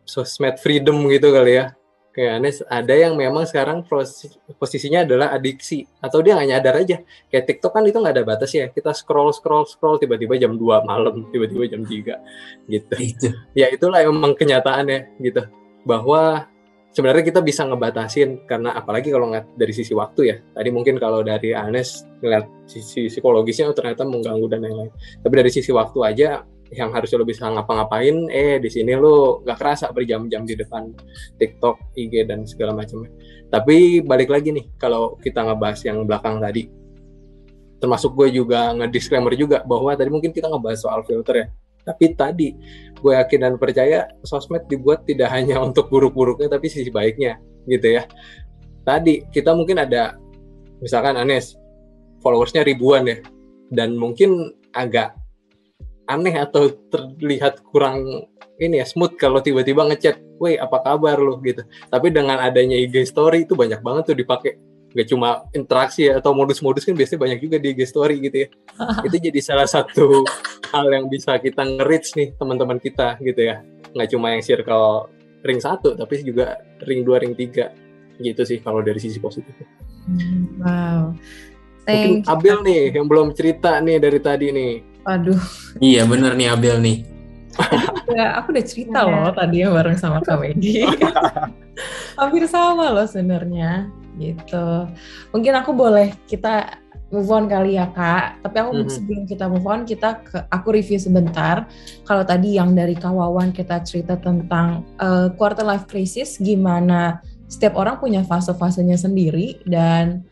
sosmed freedom gitu kali ya. Kayak Nes, ada yang memang sekarang posisinya adalah adiksi, atau dia nggak nyadar aja. Kayak TikTok kan itu nggak ada batas ya. Kita scroll tiba-tiba jam 2 malam, tiba-tiba jam 3 gitu. Ya itulah emang kenyataannya gitu. Bahwa sebenarnya kita bisa ngebatasin, karena apalagi kalau ngeliat dari sisi waktu ya. Tadi mungkin kalau dari Anes ngeliat sisi psikologisnya ternyata mengganggu dan lain-lain. Tapi dari sisi waktu aja, yang harusnya lo bisa ngapa-ngapain, di sini lo nggak kerasa berjam-jam di depan TikTok, IG dan segala macamnya. Tapi balik lagi nih, kalau kita ngebahas yang belakang tadi, termasuk gue juga nge-disclaimer juga bahwa tadi mungkin kita ngebahas soal filter ya. Tapi tadi gue yakin dan percaya sosmed dibuat tidak hanya untuk buruk-buruknya, tapi sisi baiknya gitu ya. Tadi kita mungkin ada, misalkan Anes followersnya ribuan ya, dan mungkin agak aneh atau terlihat kurang ini ya, smooth kalau tiba-tiba ngechat, "Woi, apa kabar lo?" gitu. Tapi dengan adanya IG story itu banyak banget tuh dipakai. Gak cuma interaksi ya, atau modus-modus kan biasanya banyak juga di IG story gitu ya. Itu jadi salah satu hal yang bisa kita nge-reach nih teman-teman kita gitu ya. Nggak cuma yang circle ring 1, tapi juga ring 2, ring 3 gitu sih kalau dari sisi positif. Wow. Mungkin Abel nih yang belum cerita nih dari tadi nih. Aduh. Iya bener nih Abel nih. Aku udah cerita loh tadi yang bareng sama Kak Medi. Hampir sama loh sebenarnya gitu. Mungkin aku boleh kita move on kali ya Kak. Tapi aku sebelum kita move on, aku review sebentar. Kalau tadi yang dari Kak Wawan kita cerita tentang quarter life crisis, gimana setiap orang punya fase-fasenya sendiri, dan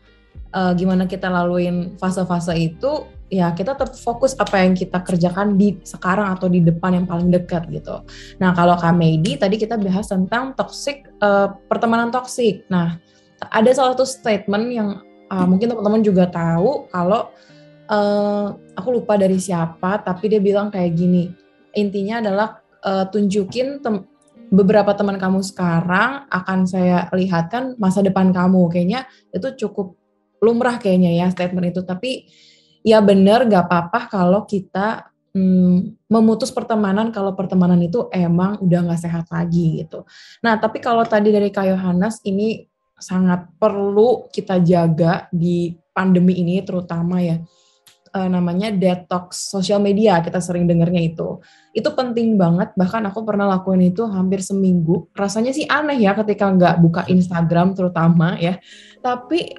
gimana kita laluin fase-fase itu, ya kita tetap fokus apa yang kita kerjakan di sekarang atau di depan yang paling dekat gitu. Nah kalau Kak Medi tadi kita bahas tentang pertemanan toksik. Nah ada salah satu statement yang mungkin teman-teman juga tahu, kalau aku lupa dari siapa, tapi dia bilang kayak gini, intinya adalah tunjukin beberapa teman kamu sekarang, akan saya lihatkan masa depan kamu. Kayaknya itu cukup lumrah kayaknya ya statement itu, tapi ya bener, gak apa-apa kalau kita memutus pertemanan kalau pertemanan itu emang udah nggak sehat lagi gitu. Nah, tapi kalau tadi dari Kak Yohanes, ini sangat perlu kita jaga di pandemi ini terutama ya, namanya detox sosial media, kita sering dengernya itu penting banget. Bahkan aku pernah lakuin itu hampir seminggu. Rasanya sih aneh ya ketika nggak buka Instagram terutama ya, tapi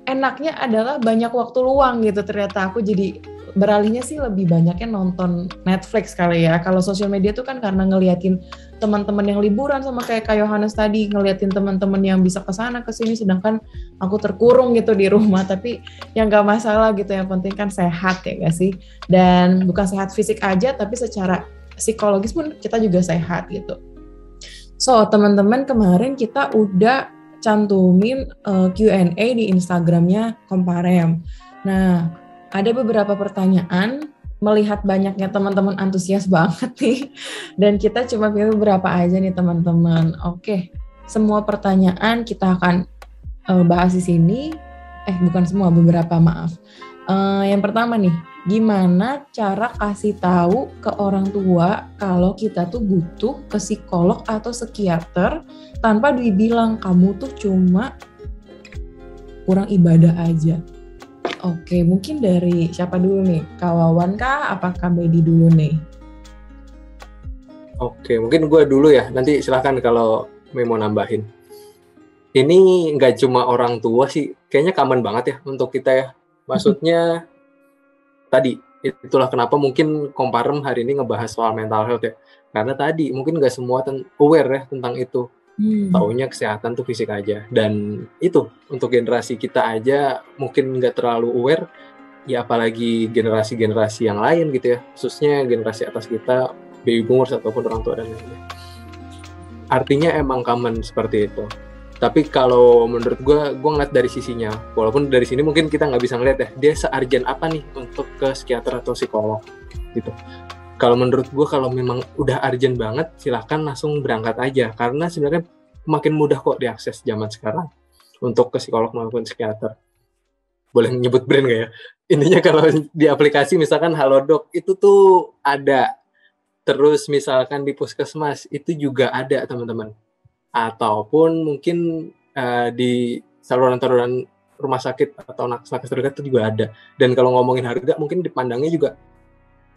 enaknya adalah banyak waktu luang gitu. Ternyata aku jadi beralihnya sih lebih banyaknya nonton Netflix kali ya. Kalau sosial media tuh kan karena ngeliatin teman-teman yang liburan, sama kayak Kak Yohanes tadi, ngeliatin teman-teman yang bisa kesana kesini, sedangkan aku terkurung gitu di rumah. Tapi yang gak masalah gitu, yang penting kan sehat ya gak sih? Dan bukan sehat fisik aja, tapi secara psikologis pun kita juga sehat gitu. So teman-teman, kemarin kita udah cantumin Q&A di Instagramnya Komparem. Nah, ada beberapa pertanyaan, melihat banyaknya teman-teman antusias banget nih, dan kita cuma pilih beberapa aja nih teman-teman. Oke, semua pertanyaan kita akan bahas di sini. Bukan semua, beberapa, maaf. Yang pertama nih, gimana cara kasih tahu ke orang tua kalau kita tuh butuh ke psikolog atau psikiater tanpa dibilang kamu tuh cuma kurang ibadah aja? Oke, mungkin dari siapa dulu nih? Kak Wawan kah? Apa Kak Bedi dulu nih? Oke, mungkin gue dulu ya. Nanti silahkan kalau mau nambahin. Ini nggak cuma orang tua sih. Kayaknya common banget ya untuk kita ya. Maksudnya tadi, itulah kenapa mungkin Komparem hari ini ngebahas soal mental health ya. Karena tadi mungkin nggak semua aware ya tentang itu. Taunya kesehatan tuh fisik aja, dan itu untuk generasi kita aja mungkin nggak terlalu aware ya, apalagi generasi-generasi yang lain gitu ya, khususnya generasi atas kita, baby boomers ataupun orang tua dan lainnya. Artinya emang common seperti itu. Tapi kalau menurut gue ngeliat dari sisinya, walaupun dari sini mungkin kita nggak bisa ngeliat ya, dia se-urgent apa nih untuk ke psikiater atau psikolog gitu. Kalau menurut gue, kalau memang udah urgent banget, silahkan langsung berangkat aja. Karena sebenarnya makin mudah kok diakses zaman sekarang untuk ke psikolog maupun psikiater. Boleh nyebut brand nggak ya? Intinya kalau di aplikasi misalkan Halodoc, itu tuh ada. Terus misalkan di puskesmas, itu juga ada teman-teman. Ataupun mungkin di saluran-saluran rumah sakit atau nakes terdekat itu juga ada. Dan kalau ngomongin harga, mungkin dipandangnya juga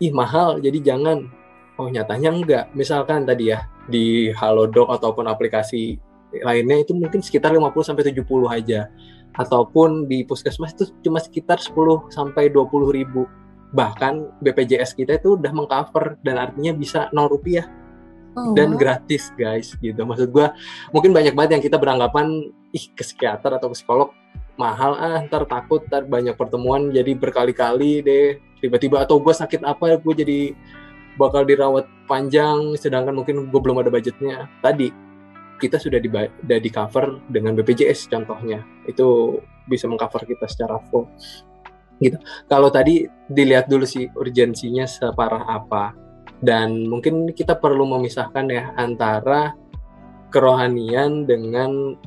mahal, jadi jangan. Oh, nyatanya enggak. Misalkan tadi ya, di Halodoc ataupun aplikasi lainnya itu mungkin sekitar 50-70 aja. Ataupun di puskesmas itu cuma sekitar 10-20 ribu. Bahkan BPJS kita itu udah mengcover, dan artinya bisa 0 rupiah. Dan gratis guys gitu. Maksud gue, mungkin banyak banget yang kita beranggapan ke psikiater atau ke psikolog mahal, ntar takut, ntar banyak pertemuan jadi berkali-kali deh, tiba-tiba atau gue sakit apa, gue jadi bakal dirawat panjang, sedangkan mungkin gue belum ada budgetnya. Tadi kita sudah di cover dengan BPJS contohnya, itu bisa mengcover kita secara full gitu. Kalau tadi dilihat dulu sih urgensinya separah apa, dan mungkin kita perlu memisahkan ya antara kerohanian dengan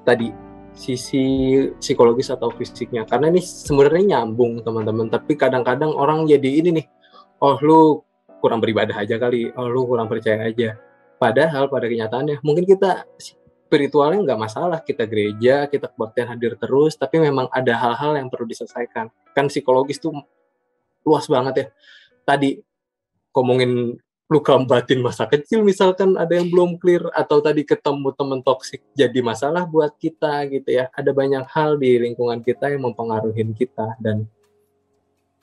tadi sisi psikologis atau fisiknya, karena ini sebenarnya nyambung teman-teman. Tapi kadang-kadang orang jadi ini nih, oh lu kurang beribadah aja kali, oh lu kurang percaya aja. Padahal pada kenyataannya mungkin kita spiritualnya nggak masalah, kita gereja, kita kebaktian hadir terus, tapi memang ada hal-hal yang perlu diselesaikan. Kan psikologis tuh luas banget ya. Tadi ngomongin luka batin masa kecil misalkan ada yang belum clear, atau tadi ketemu teman toksik jadi masalah buat kita gitu ya. Ada banyak hal di lingkungan kita yang mempengaruhi kita, dan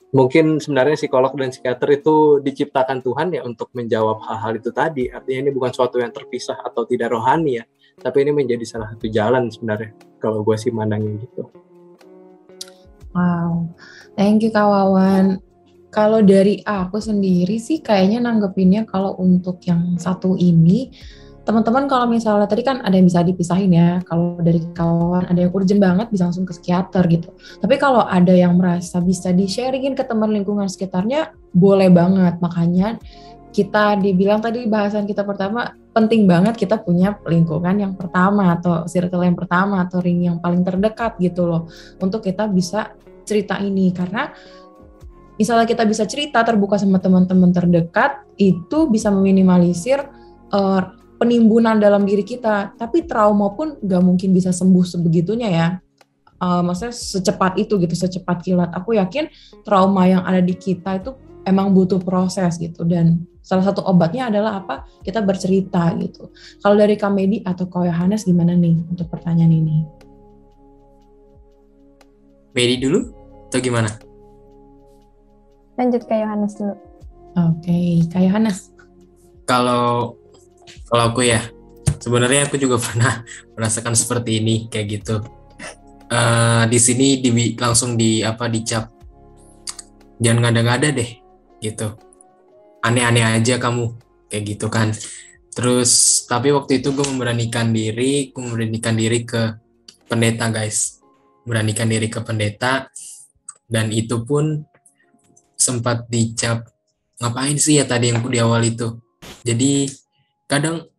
mungkin sebenarnya psikolog dan psikiater itu diciptakan Tuhan ya untuk menjawab hal-hal itu tadi. Artinya ini bukan suatu yang terpisah atau tidak rohani ya, tapi ini menjadi salah satu jalan sebenarnya, kalau gue sih mandangnya gitu. Wow, thank you Kak Wawan. Kalau dari aku sendiri sih kayaknya nanggepinnya kalau untuk yang satu ini, teman-teman kalau misalnya tadi kan ada yang bisa dipisahin ya, kalau dari kawan ada yang urgent banget bisa langsung ke psikiater gitu. Tapi kalau ada yang merasa bisa di-sharingin ke teman lingkungan sekitarnya, boleh banget. Makanya kita dibilang tadi bahasan kita pertama, penting banget kita punya lingkungan yang pertama atau circle yang pertama atau ring yang paling terdekat gitu loh, untuk kita bisa cerita ini. Karena misalnya kita bisa cerita terbuka sama teman-teman terdekat, itu bisa meminimalisir penimbunan dalam diri kita. Tapi trauma pun nggak mungkin bisa sembuh sebegitunya ya. Maksudnya secepat itu gitu, secepat kilat. Aku yakin trauma yang ada di kita itu emang butuh proses gitu, dan salah satu obatnya adalah apa? Kita bercerita gitu. Kalau dari Kak Medi atau Kak Yohanes gimana nih untuk pertanyaan ini? Medi dulu atau gimana? Lanjut ke Yohanes dulu. Oke, Kak Yohanes. Kalau aku ya, sebenarnya aku juga pernah merasakan seperti ini kayak gitu. Di sini langsung dicap, jangan ngada-ngada deh gitu, aneh-aneh aja kamu kayak gitu kan. Terus tapi waktu itu gue memberanikan diri ke pendeta guys, memberanikan diri ke pendeta, dan itu pun sempat dicap ngapain sih ya tadi yang di awal itu. Jadi kadang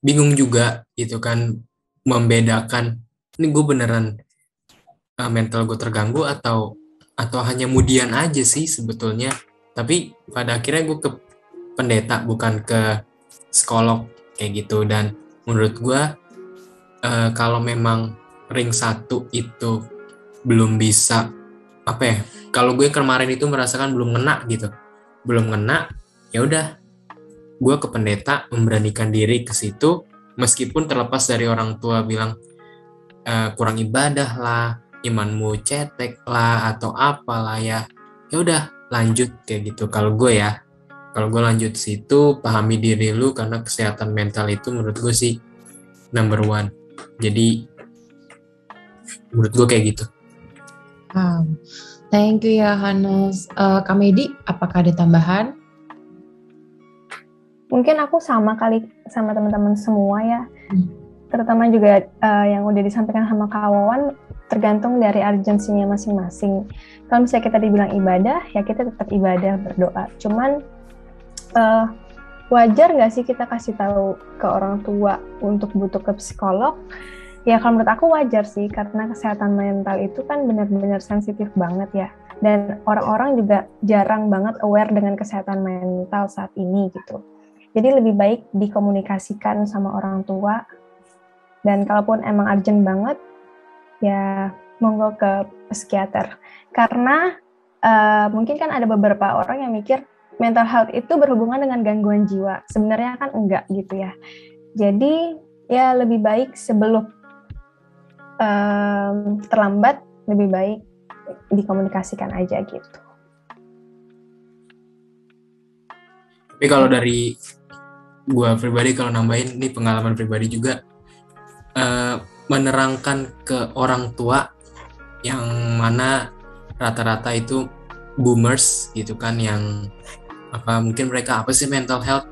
bingung juga gitu kan membedakan ini gue beneran mental gue terganggu atau hanya mudian aja sih sebetulnya. Tapi pada akhirnya gue ke pendeta bukan ke psikolog kayak gitu. Dan menurut gue kalau memang ring 1 itu belum bisa kalau gue kemarin itu merasakan belum ngena, ya udah gue ke pendeta, memberanikan diri ke situ, meskipun terlepas dari orang tua bilang kurang ibadah lah, imanmu cetek lah atau apalah, ya udah lanjut kayak gitu. Kalau gue lanjut situ, pahami diri lu, karena kesehatan mental itu menurut gue sih number 1. Jadi menurut gue kayak gitu. Thank you ya Hannes. Kak Medi, apakah ada tambahan? Mungkin aku sama kali sama teman-teman semua ya. Terutama juga yang udah disampaikan sama Kak Wawan, tergantung dari urgensinya masing-masing. Kalau misalnya kita dibilang ibadah, ya kita tetap ibadah, berdoa. Cuman wajar nggak sih kita kasih tahu ke orang tua untuk butuh ke psikolog? Ya kalau menurut aku wajar sih, karena kesehatan mental itu kan benar-benar sensitif banget ya. Dan orang-orang juga jarang banget aware dengan kesehatan mental saat ini gitu. Jadi lebih baik dikomunikasikan sama orang tua. Dan kalaupun emang urgent banget, ya monggo ke psikiater. Karena mungkin kan ada beberapa orang yang mikir mental health itu berhubungan dengan gangguan jiwa. Sebenarnya kan enggak gitu ya. Jadi ya lebih baik sebelum terlambat, lebih baik dikomunikasikan aja gitu. Tapi kalau dari gue pribadi, kalau nambahin ini pengalaman pribadi juga, menerangkan ke orang tua yang mana rata-rata itu boomers gitu kan, yang mungkin mereka apa sih mental health,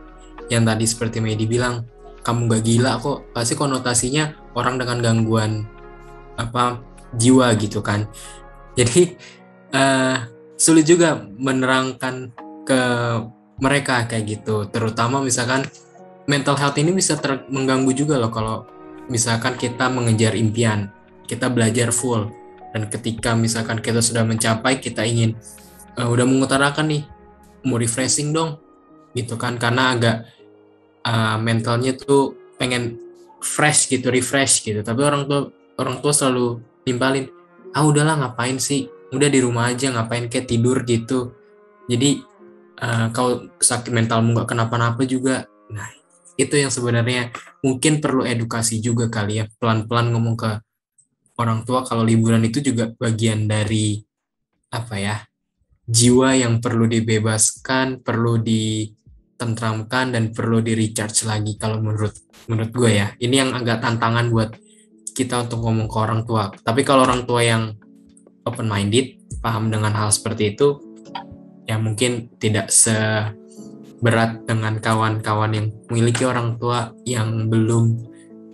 yang tadi seperti Medi bilang, kamu gak gila kok, pasti konotasinya orang dengan gangguan jiwa gitu kan. Jadi sulit juga menerangkan ke mereka kayak gitu, terutama misalkan mental health ini bisa mengganggu juga loh kalau misalkan kita mengejar impian, kita belajar full, dan ketika misalkan kita sudah mencapai, kita ingin udah mengutarakan nih, mau refreshing dong gitu kan, karena agak mentalnya tuh pengen fresh gitu, refresh gitu, tapi orang tua selalu nimpalin, udahlah ngapain sih, udah di rumah aja, ngapain kayak tidur gitu. Jadi kalau sakit mentalmu nggak kenapa-napa juga. Nah itu yang sebenarnya mungkin perlu edukasi juga kali ya, pelan-pelan ngomong ke orang tua kalau liburan itu juga bagian dari jiwa yang perlu dibebaskan, perlu ditentramkan, dan perlu di recharge lagi. Kalau menurut gue ya, ini yang agak tantangan buat kita untuk ngomong ke orang tua. Tapi kalau orang tua yang open minded, paham dengan hal seperti itu, ya mungkin tidak seberat dengan kawan-kawan yang memiliki orang tua yang belum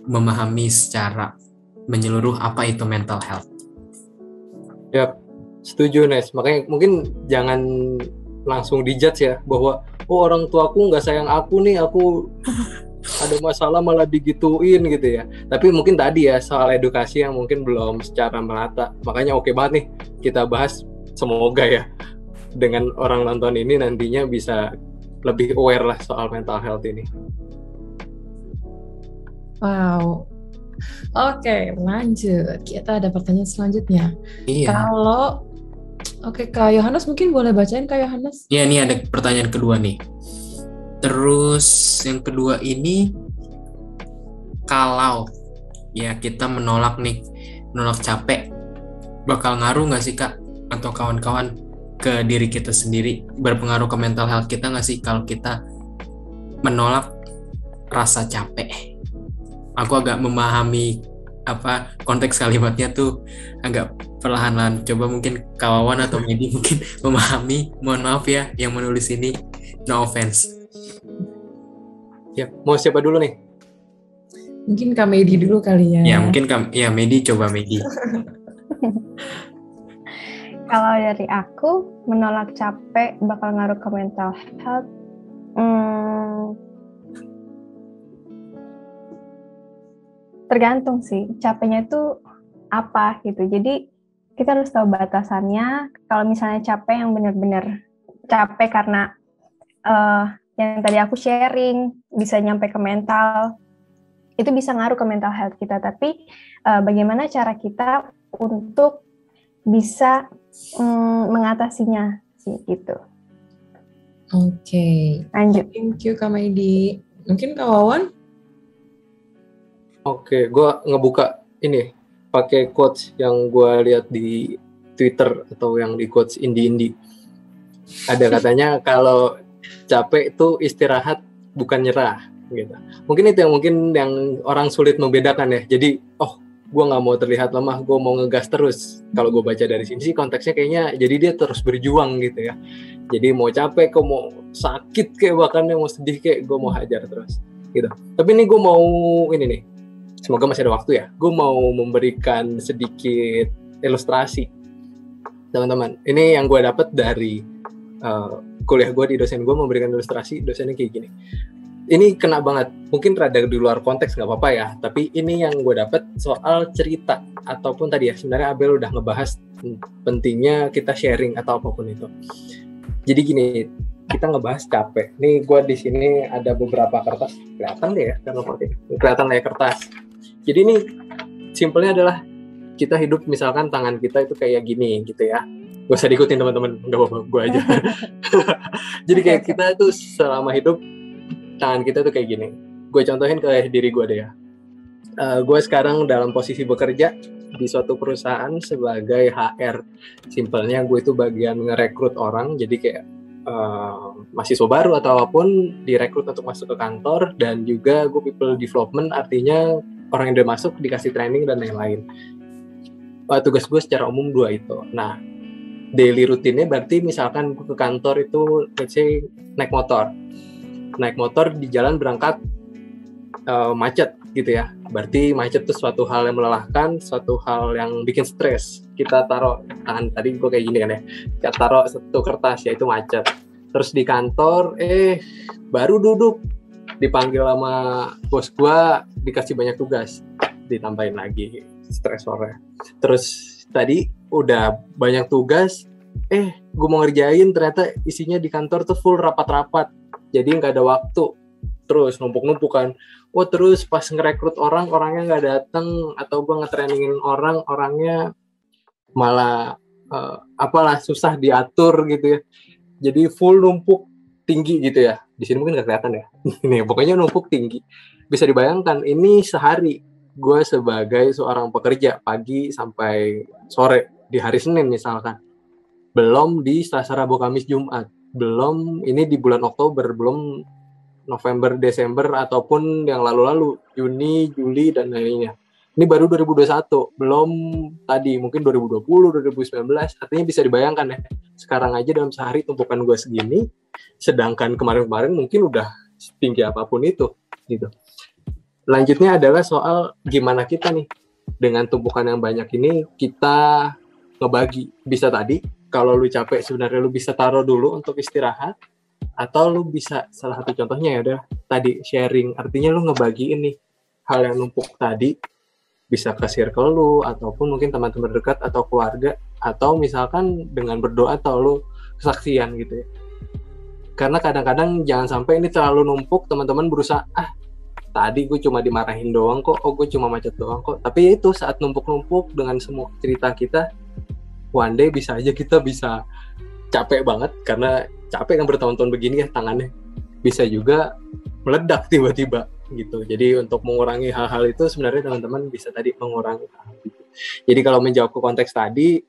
memahami secara menyeluruh apa itu mental health. Yap, setuju Nes. Makanya mungkin jangan langsung dijudge ya, bahwa orang tuaku nggak sayang aku nih, aku ada masalah malah digituin gitu ya. Tapi mungkin tadi ya soal edukasi yang mungkin belum secara merata. Makanya oke banget nih kita bahas, semoga ya dengan orang nonton ini nantinya bisa lebih aware lah soal mental health ini. Wow. Oke, lanjut. Kita ada pertanyaan selanjutnya. Iya. Oke, Kak Yohanes mungkin boleh bacain, Kak Yohanes? Iya, nih ada pertanyaan kedua nih. Terus yang kedua ini, kalau ya kita menolak capek, bakal ngaruh nggak sih Kak atau kawan-kawan ke diri kita sendiri, berpengaruh ke mental health kita nggak sih kalau kita menolak rasa capek? Aku agak memahami apa konteks kalimatnya tuh agak perlahan-lahan. Coba mungkin kawan atau Medi mungkin memahami. Mohon maaf ya yang menulis ini, no offense. Ya, mau siapa dulu nih? Mungkin Kak Medi dulu kali ya. Ya mungkin Medi, coba Medi. Kalau dari aku, menolak capek bakal ngaruh ke mental health. Tergantung sih, capeknya itu apa gitu. Jadi kita harus tahu batasannya. Kalau misalnya capek yang benar-benar capek karena yang tadi aku sharing, bisa nyampe ke mental, itu bisa ngaruh ke mental health kita. Tapi bagaimana cara kita untuk bisa mengatasinya sih gitu. Oke. Lanjut. Thank you Kak Medi. Mungkin Kak Wawan? Oke, gue ngebuka ini pakai quotes yang gue lihat di Twitter atau yang di quotes indie. Ada katanya kalau capek itu istirahat bukan nyerah gitu. Mungkin itu yang orang sulit membedakan ya. Jadi gue nggak mau terlihat lemah, gue mau ngegas terus. Kalau gue baca dari sini sih konteksnya kayaknya jadi dia terus berjuang gitu ya. Jadi mau capek, kok mau sakit kayak bahkan mau sedih kayak gue mau hajar terus gitu. Tapi ini gue mau ini nih, semoga masih ada waktu ya. Gue mau memberikan sedikit ilustrasi teman-teman. Ini yang gue dapat dari kuliah gue, di dosen gue memberikan ilustrasi. Dosennya kayak gini. Ini kena banget, mungkin rada di luar konteks nggak apa-apa ya, tapi ini yang gue dapet soal cerita ataupun tadi ya, sebenarnya Abel udah ngebahas pentingnya kita sharing atau apapun itu. Jadi gini, kita ngebahas capek. Nih gue di sini ada beberapa kertas, kelihatan deh ya, kelihatan layar kertas. Jadi ini simpelnya adalah kita hidup, misalkan tangan kita itu kayak gini gitu ya. Gak usah diikutin teman-teman, nggak apa-apa, gue aja. Jadi kayak kita tuh selama hidup tangan kita tuh kayak gini. Gue contohin ke diri gue deh ya. Gue sekarang dalam posisi bekerja di suatu perusahaan sebagai HR. Simpelnya gue itu bagian ngerekrut orang. Jadi kayak mahasiswa baru atau apapun direkrut untuk masuk ke kantor. Dan juga gue people development, artinya orang yang udah masuk dikasih training dan lain-lain. Tugas gue secara umum 2 itu. Nah, daily rutinnya berarti misalkan gue ke kantor itu let's say naik motor di jalan berangkat macet gitu ya. Berarti macet itu suatu hal yang melelahkan, suatu hal yang bikin stres. Kita taruh tangan, tadi gue kayak gini kan ya, kita taruh satu kertas, yaitu macet. Terus di kantor baru duduk dipanggil sama bos gue, dikasih banyak tugas, ditambahin lagi stresornya. Terus tadi udah banyak tugas, gue mau ngerjain, ternyata isinya di kantor tuh full rapat-rapat. Jadi nggak ada waktu, terus numpuk-numpuk kan. Terus pas ngerekrut orangnya nggak datang, atau gue ngetrainingin orangnya malah susah diatur gitu ya. Jadi full numpuk tinggi gitu ya. Di sini mungkin nggak kelihatan ya. Ini pokoknya numpuk tinggi. Bisa dibayangkan ini sehari gue sebagai seorang pekerja pagi sampai sore di hari Senin misalkan. Belum di Selasa, Rabu, Kamis, Jumat. Belum ini di bulan Oktober, belum November, Desember, ataupun yang lalu-lalu, Juni, Juli, dan lainnya. Ini baru 2021, belum tadi, mungkin 2020, 2019, artinya bisa dibayangkan ya, sekarang aja dalam sehari tumpukan gue segini, sedangkan kemarin-kemarin mungkin udah setinggi apapun itu, gitu. Lanjutnya adalah soal gimana kita nih, dengan tumpukan yang banyak ini, kita ngebagi, bisa tadi, kalau lu capek sebenarnya lu bisa taruh dulu untuk istirahat, atau lu bisa, salah satu contohnya ya udah tadi sharing, artinya lu ngebagi ini hal yang numpuk tadi, bisa ke circle lu ataupun mungkin teman-teman dekat atau keluarga, atau misalkan dengan berdoa atau lu kesaksian gitu ya. Karena kadang-kadang jangan sampai ini terlalu numpuk, teman-teman berusaha, tadi gue cuma dimarahin doang kok, gue cuma macet doang kok. Tapi itu saat numpuk-numpuk dengan semua cerita kita, one day bisa aja kita bisa capek banget, karena capek kan bertahun-tahun begini ya tangannya. Bisa juga meledak tiba-tiba gitu. Jadi untuk mengurangi hal-hal itu sebenarnya teman-teman bisa tadi mengurangi hal itu. Jadi kalau menjawab ke konteks tadi,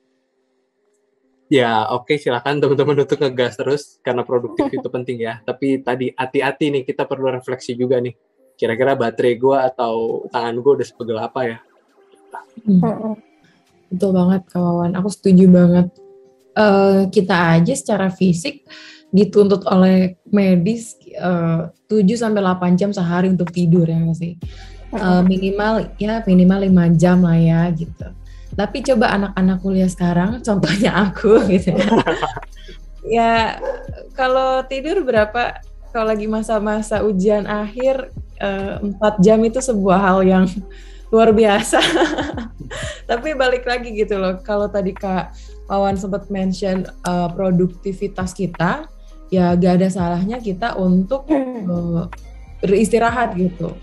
ya oke, silakan teman-teman untuk ngegas terus karena produktif itu penting ya. Tapi tadi hati-hati nih, kita perlu refleksi juga nih. Kira-kira baterai gue atau tangan gue udah sepegel apa ya? Betul banget kawan, aku setuju banget. Kita aja secara fisik dituntut oleh medis 7-8 jam sehari untuk tidur ya nggak sih? Minimal 5 jam lah ya gitu. Tapi coba anak-anak kuliah sekarang, contohnya aku gitu ya. Ya kalau tidur berapa? Kalau lagi masa-masa ujian akhir 4 jam itu sebuah hal yang luar biasa. Tapi balik lagi gitu loh. Kalau tadi Kak Wawan sempat mention produktivitas kita, ya gak ada salahnya kita untuk beristirahat gitu.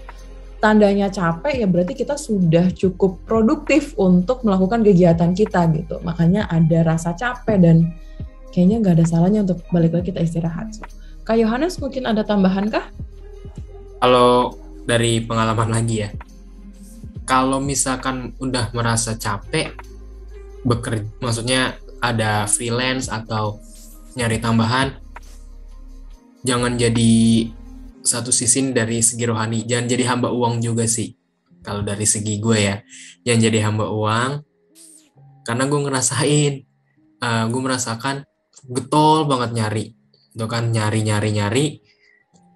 Tandanya capek ya berarti kita sudah cukup produktif untuk melakukan kegiatan kita gitu. Makanya ada rasa capek dan kayaknya gak ada salahnya untuk balik lagi kita istirahat. Kak Yohanes mungkin ada tambahan kah? Kalau dari pengalaman lagi ya, kalau misalkan udah merasa capek bekerja, maksudnya ada freelance atau nyari tambahan, jangan jadi satu sisi dari segi rohani, jangan jadi hamba uang juga sih. Kalau dari segi gue ya, jangan jadi hamba uang, karena gue ngerasain, gue merasakan getol banget nyari, itu kan nyari,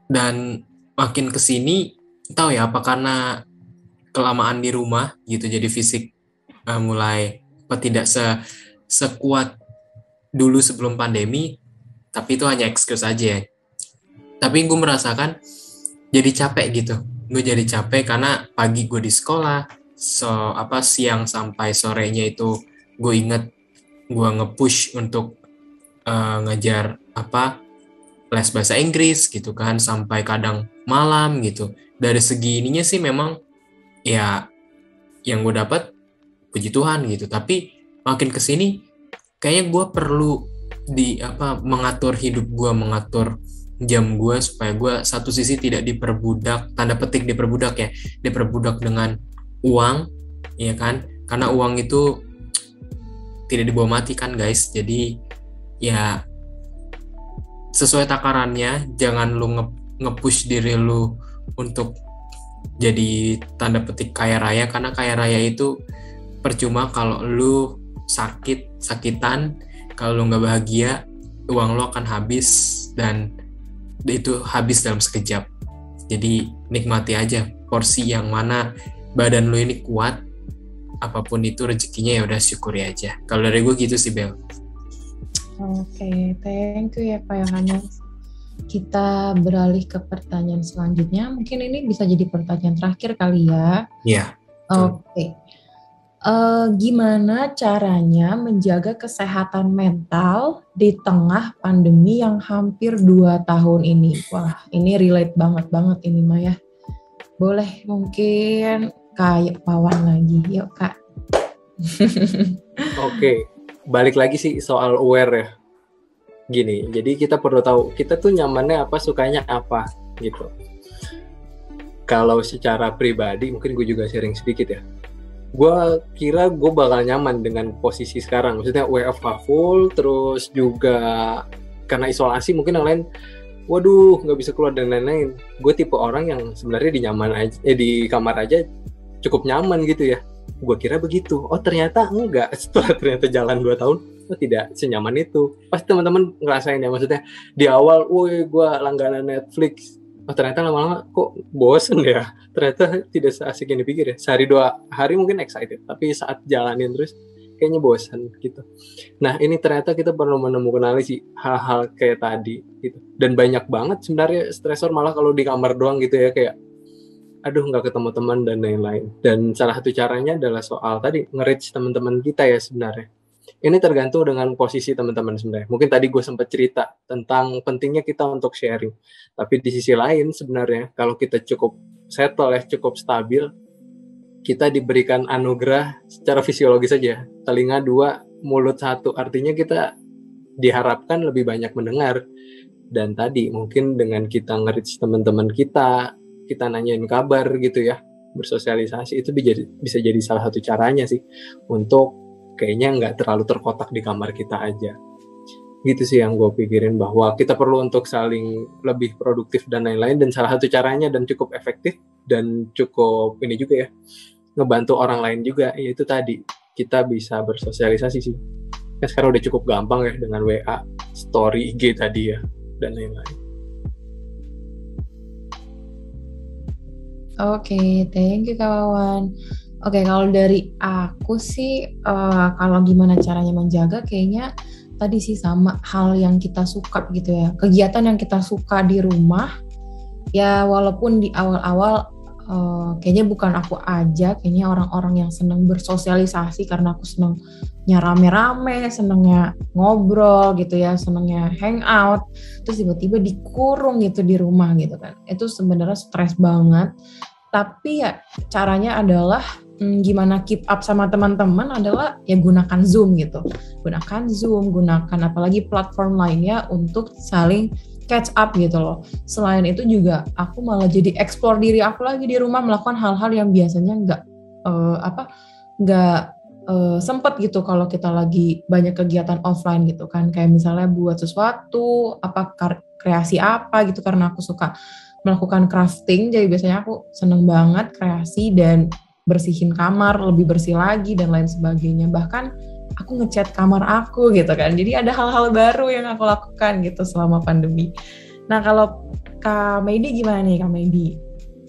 dan makin kesini, tahu ya apa karena kelamaan di rumah gitu, jadi fisik mulai tidak sekuat dulu sebelum pandemi, tapi itu hanya excuse aja ya. Tapi gue merasakan jadi capek gitu. Gue jadi capek karena pagi gue di sekolah, siang sampai sorenya itu gue inget gue nge-push untuk ngajar les bahasa Inggris gitu kan, sampai kadang malam gitu. Dari segi ininya sih memang ya yang gue dapat puji Tuhan gitu. Tapi makin kesini kayaknya gue perlu mengatur hidup gue, mengatur jam gue supaya gue satu sisi tidak diperbudak, tanda petik diperbudak dengan uang, ya kan? Karena uang itu tidak dibawa mati kan guys. Jadi ya sesuai takarannya, jangan lu nge-push diri lu untuk jadi tanda petik kaya raya, karena kaya raya itu percuma kalau lu sakitan, kalau lu nggak bahagia, uang lu akan habis dan itu habis dalam sekejap. Jadi nikmati aja porsi yang mana badan lu ini kuat, apapun itu rezekinya ya udah syukuri aja. Kalau dari gue gitu sih Bel. Oke, thank you ya Pak Yohanes. Kita beralih ke pertanyaan selanjutnya. Mungkin ini bisa jadi pertanyaan terakhir kali ya. Iya. Oke. Gimana caranya menjaga kesehatan mental di tengah pandemi yang hampir 2 tahun ini? Wah, ini relate banget ini Maya. Boleh mungkin kayak Wawan lagi, yuk Kak. Oke, balik lagi sih soal aware ya. Gini, jadi kita perlu tahu kita tuh nyamannya apa, sukanya apa gitu. Kalau secara pribadi, mungkin gue juga sharing sedikit ya. Gue kira gue bakal nyaman dengan posisi sekarang, maksudnya WFH full, terus juga karena isolasi mungkin yang lain, waduh nggak bisa keluar dan lain-lain. Gue tipe orang yang sebenarnya di kamar aja cukup nyaman gitu ya. Gue kira begitu, oh ternyata enggak. Setelah ternyata jalan 2 tahun, oh tidak senyaman itu. Pasti teman-teman ngerasain ya, maksudnya di awal, woi gue langganan Netflix, oh ternyata lama-lama kok bosen ya, ternyata tidak seasik yang dipikir ya. Sehari 2 hari mungkin excited, tapi saat jalanin terus kayaknya bosen gitu. Nah ini ternyata kita perlu menemukan sih hal-hal kayak tadi gitu. Dan banyak banget sebenarnya stresor malah kalau di kamar doang gitu ya, kayak aduh nggak ketemu teman dan lain-lain. Dan salah satu caranya adalah soal tadi nge-reach teman-teman kita ya sebenarnya. Ini tergantung dengan posisi teman-teman sebenarnya. Mungkin tadi gue sempat cerita tentang pentingnya kita untuk sharing. Tapi di sisi lain sebenarnya kalau kita cukup settle ya, cukup stabil, kita diberikan anugerah secara fisiologis saja. Telinga 2, mulut 1. Artinya kita diharapkan lebih banyak mendengar. Dan tadi mungkin dengan kita nge-reach teman-teman kita nanyain kabar gitu ya, bersosialisasi, itu bisa jadi salah satu caranya sih untuk kayaknya nggak terlalu terkotak di kamar kita aja. Gitu sih yang gue pikirin, bahwa kita perlu untuk saling lebih produktif dan lain-lain, dan salah satu caranya dan cukup efektif dan cukup ini juga ya, ngebantu orang lain juga, yaitu tadi kita bisa bersosialisasi sih. Kan sekarang udah cukup gampang ya dengan WA, story IG tadi ya, dan lain-lain. Oke, thank you kawan. Oke, kalau dari aku sih, kalau gimana caranya menjaga, kayaknya tadi sih sama hal yang kita suka gitu ya. Kegiatan yang kita suka di rumah, ya walaupun di awal-awal kayaknya bukan aku aja, kayaknya orang-orang yang senang bersosialisasi, karena aku senangnya rame-rame, senangnya ngobrol gitu ya, senangnya hangout, terus tiba-tiba dikurung gitu di rumah gitu kan. Itu sebenarnya stres banget. Tapi ya caranya adalah gimana keep up sama teman-teman adalah ya gunakan Zoom gitu. Gunakan Zoom, gunakan apalagi platform lainnya untuk saling catch up gitu loh. Selain itu juga aku malah jadi explore diri aku lagi di rumah, melakukan hal-hal yang biasanya nggak sempet gitu kalau kita lagi banyak kegiatan offline gitu kan. Kayak misalnya buat sesuatu, kreasi apa gitu, karena aku suka melakukan crafting, jadi biasanya aku seneng banget kreasi dan bersihin kamar, lebih bersih lagi dan lain sebagainya. Bahkan aku ngecat kamar aku gitu kan. Jadi ada hal-hal baru yang aku lakukan gitu selama pandemi. Nah kalau Kak Meidi gimana nih Kak Meidi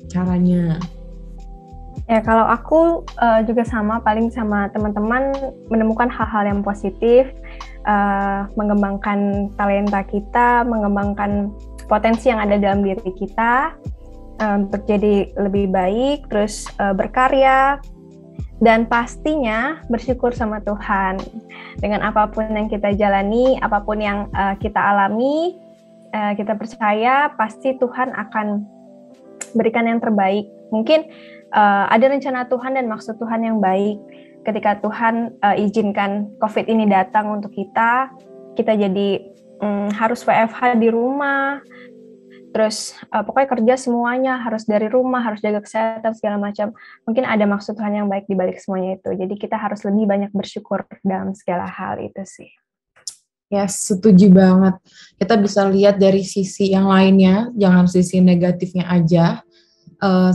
caranya? Ya kalau aku juga sama, paling sama teman-teman menemukan hal-hal yang positif, mengembangkan talenta kita, mengembangkan potensi yang ada dalam diri kita untuk jadi lebih baik, terus berkarya, dan pastinya bersyukur sama Tuhan dengan apapun yang kita jalani, apapun yang kita alami. Kita percaya pasti Tuhan akan berikan yang terbaik. Mungkin ada rencana Tuhan dan maksud Tuhan yang baik. Ketika Tuhan izinkan COVID ini datang untuk kita jadi harus WFH di rumah, terus pokoknya kerja semuanya harus dari rumah, harus jaga kesehatan segala macam. Mungkin ada maksud Tuhan yang baik di balik semuanya itu. Jadi kita harus lebih banyak bersyukur dalam segala hal itu sih. Ya, setuju banget. Kita bisa lihat dari sisi yang lainnya, jangan sisi negatifnya aja.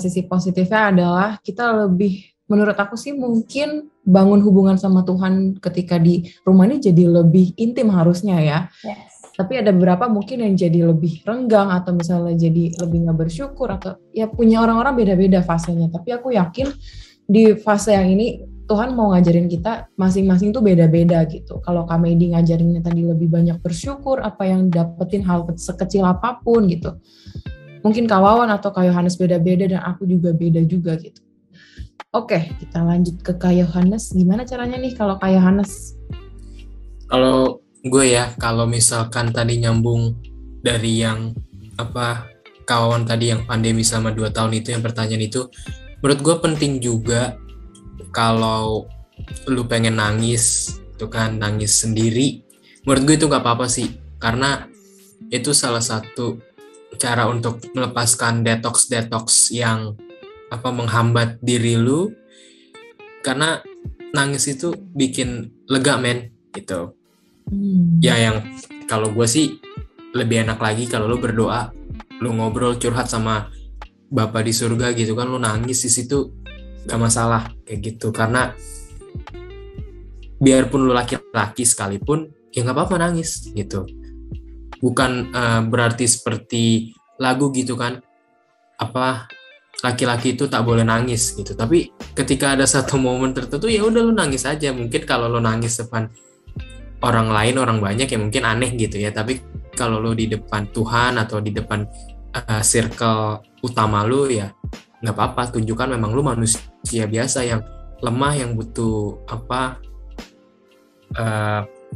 Sisi positifnya adalah kita lebih, menurut aku sih mungkin bangun hubungan sama Tuhan ketika di rumah ini jadi lebih intim harusnya ya. Yes. Tapi ada beberapa mungkin yang jadi lebih renggang atau misalnya jadi lebih nggak bersyukur, atau ya punya orang-orang beda-beda fasenya. Tapi aku yakin di fase yang ini Tuhan mau ngajarin kita masing-masing tuh beda-beda gitu. Kalau Kak Meidi ngajarinnya tadi lebih banyak bersyukur, apa yang dapetin hal sekecil apapun gitu. Mungkin Kak Wawan atau Kak Yohanes beda-beda dan aku juga beda juga gitu. Oke, kita lanjut ke Kak Yohanes. Gimana caranya nih kalau Kak Yohanes? Kalau gue ya, kalau misalkan tadi nyambung dari yang Kak Wawan tadi yang pandemi selama 2 tahun itu, yang pertanyaan itu, menurut gue penting juga kalau lu pengen nangis, itu kan nangis sendiri. Menurut gue itu gak apa-apa sih, karena itu salah satu cara untuk melepaskan detox yang menghambat diri lu, karena nangis itu bikin lega men gitu. Ya yang kalau gue sih lebih enak lagi kalau lu berdoa, lu ngobrol curhat sama Bapa di surga gitu kan, lu nangis di situ gak masalah kayak gitu, karena biarpun lu laki-laki sekalipun ya gak apa-apa nangis gitu. Bukan berarti seperti lagu gitu kan, laki-laki itu tak boleh nangis gitu. Tapi ketika ada satu momen tertentu ya udah lu nangis aja. Mungkin kalau lu nangis depan orang lain, orang banyak ya mungkin aneh gitu ya. Tapi kalau lu di depan Tuhan atau di depan circle utama lu ya nggak apa-apa. Tunjukkan memang lu manusia biasa yang lemah, yang butuh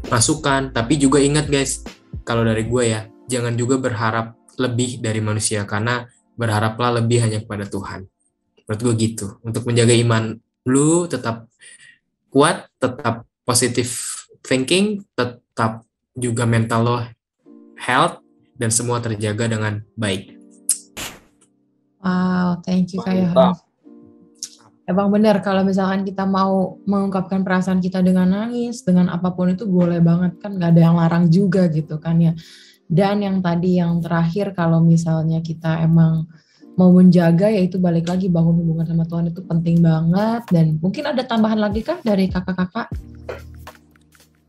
masukan. Tapi juga ingat guys, kalau dari gue ya, jangan juga berharap lebih dari manusia, karena berharaplah lebih hanya kepada Tuhan. Menurut gue gitu, untuk menjaga iman lu tetap kuat, tetap positive thinking, tetap juga mental lo health, dan semua terjaga dengan baik. Wow, thank you Kak Mantap. Yohanes. Emang benar, kalau misalkan kita mau mengungkapkan perasaan kita dengan nangis, dengan apapun itu boleh banget kan, nggak ada yang larang juga gitu kan ya. Dan yang tadi yang terakhir, kalau misalnya kita emang mau menjaga, yaitu balik lagi bangun hubungan sama Tuhan itu penting banget. Dan mungkin ada tambahan lagi kah dari kakak-kakak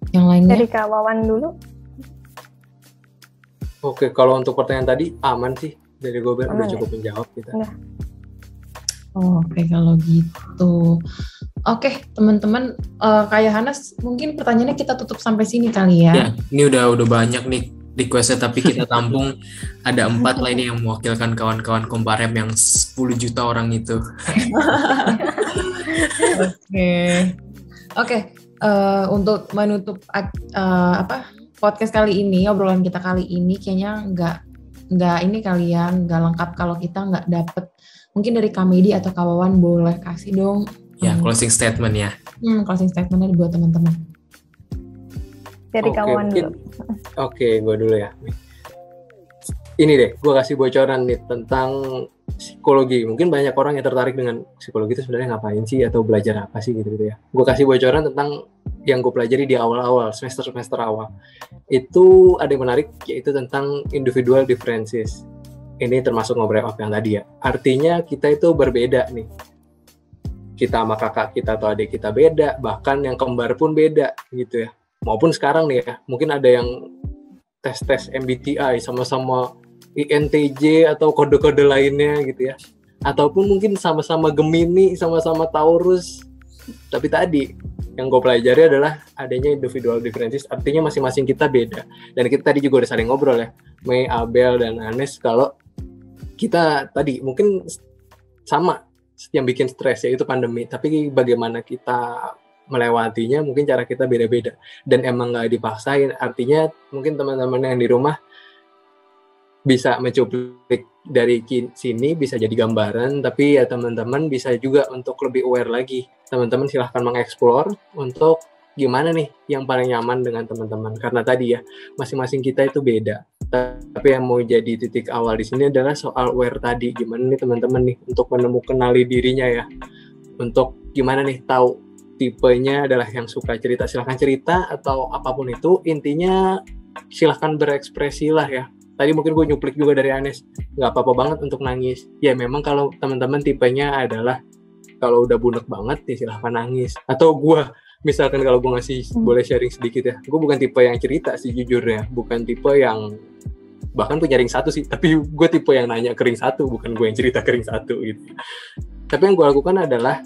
yang lainnya? Dari Kak Wawan dulu. Oke, kalau untuk pertanyaan tadi aman sih. Dari gue udah Aman, cukup menjawab kita. Udah. Oke, kalau gitu. Oke, teman-teman, Kak Yohanes, mungkin pertanyaannya kita tutup sampai sini kali ya. Ya, ini udah banyak nih requestnya, tapi kita tampung ada 4 lah ini yang mewakilkan kawan-kawan Komparem yang 10 juta orang itu. Oke, untuk menutup podcast kali ini, obrolan kita kali ini kayaknya nggak ini kalian nggak lengkap kalau kita nggak dapet, mungkin dari Kamedi atau Kawawan boleh kasih dong Ya, closing statement ya. Closing statementnya buat teman-teman. Dari Kak Wawan dulu. Oke, gue dulu ya. Ini deh, gue kasih bocoran nih tentang psikologi. Mungkin banyak orang yang tertarik dengan psikologi itu sebenarnya ngapain sih atau belajar apa sih gitu ya. Gue kasih bocoran tentang yang gue pelajari di awal-awal, semester awal. Itu ada yang menarik, yaitu tentang individual differences. Ini termasuk ngobrol apa yang tadi ya. Artinya kita itu berbeda nih. Kita sama kakak kita atau adik kita beda, bahkan yang kembar pun beda gitu ya. Maupun sekarang nih ya, mungkin ada yang tes MBTI sama-sama INTJ atau kode-kode lainnya gitu ya. Ataupun mungkin sama-sama Gemini, sama-sama Taurus. Tapi tadi yang gue pelajari adalah adanya individual differences, artinya masing-masing kita beda. Dan kita tadi juga udah saling ngobrol ya, Mei, Abel, dan Anes, kalau kita tadi mungkin sama yang bikin stres yaitu pandemi, tapi bagaimana kita melewatinya mungkin cara kita beda-beda dan emang nggak dipaksain. Artinya mungkin teman-teman yang di rumah bisa mencuplik dari sini, bisa jadi gambaran, tapi ya teman-teman bisa juga untuk lebih aware lagi. Teman-teman silahkan mengeksplor untuk gimana nih yang paling nyaman dengan teman-teman, karena tadi ya masing-masing kita itu beda. Tapi yang mau jadi titik awal di sini adalah soal aware tadi, gimana nih teman-teman nih untuk menemukan kenali dirinya ya, untuk gimana nih tahu tipenya adalah yang suka cerita, silahkan cerita atau apapun itu, intinya silahkan berekspresi lah ya. Tadi mungkin gue nyuplik juga dari Anes, nggak apa-apa banget untuk nangis. Ya memang kalau teman-teman tipenya adalah kalau udah bunek banget ya silahkan nangis. Atau gue misalkan kalau gue ngasih boleh sharing sedikit ya, gue bukan tipe yang cerita sih jujur ya, bukan tipe yang bahkan punya ring satu sih, tapi gue tipe yang nanya ke ring satu, bukan gue yang cerita ke ring satu gitu. Tapi yang gue lakukan adalah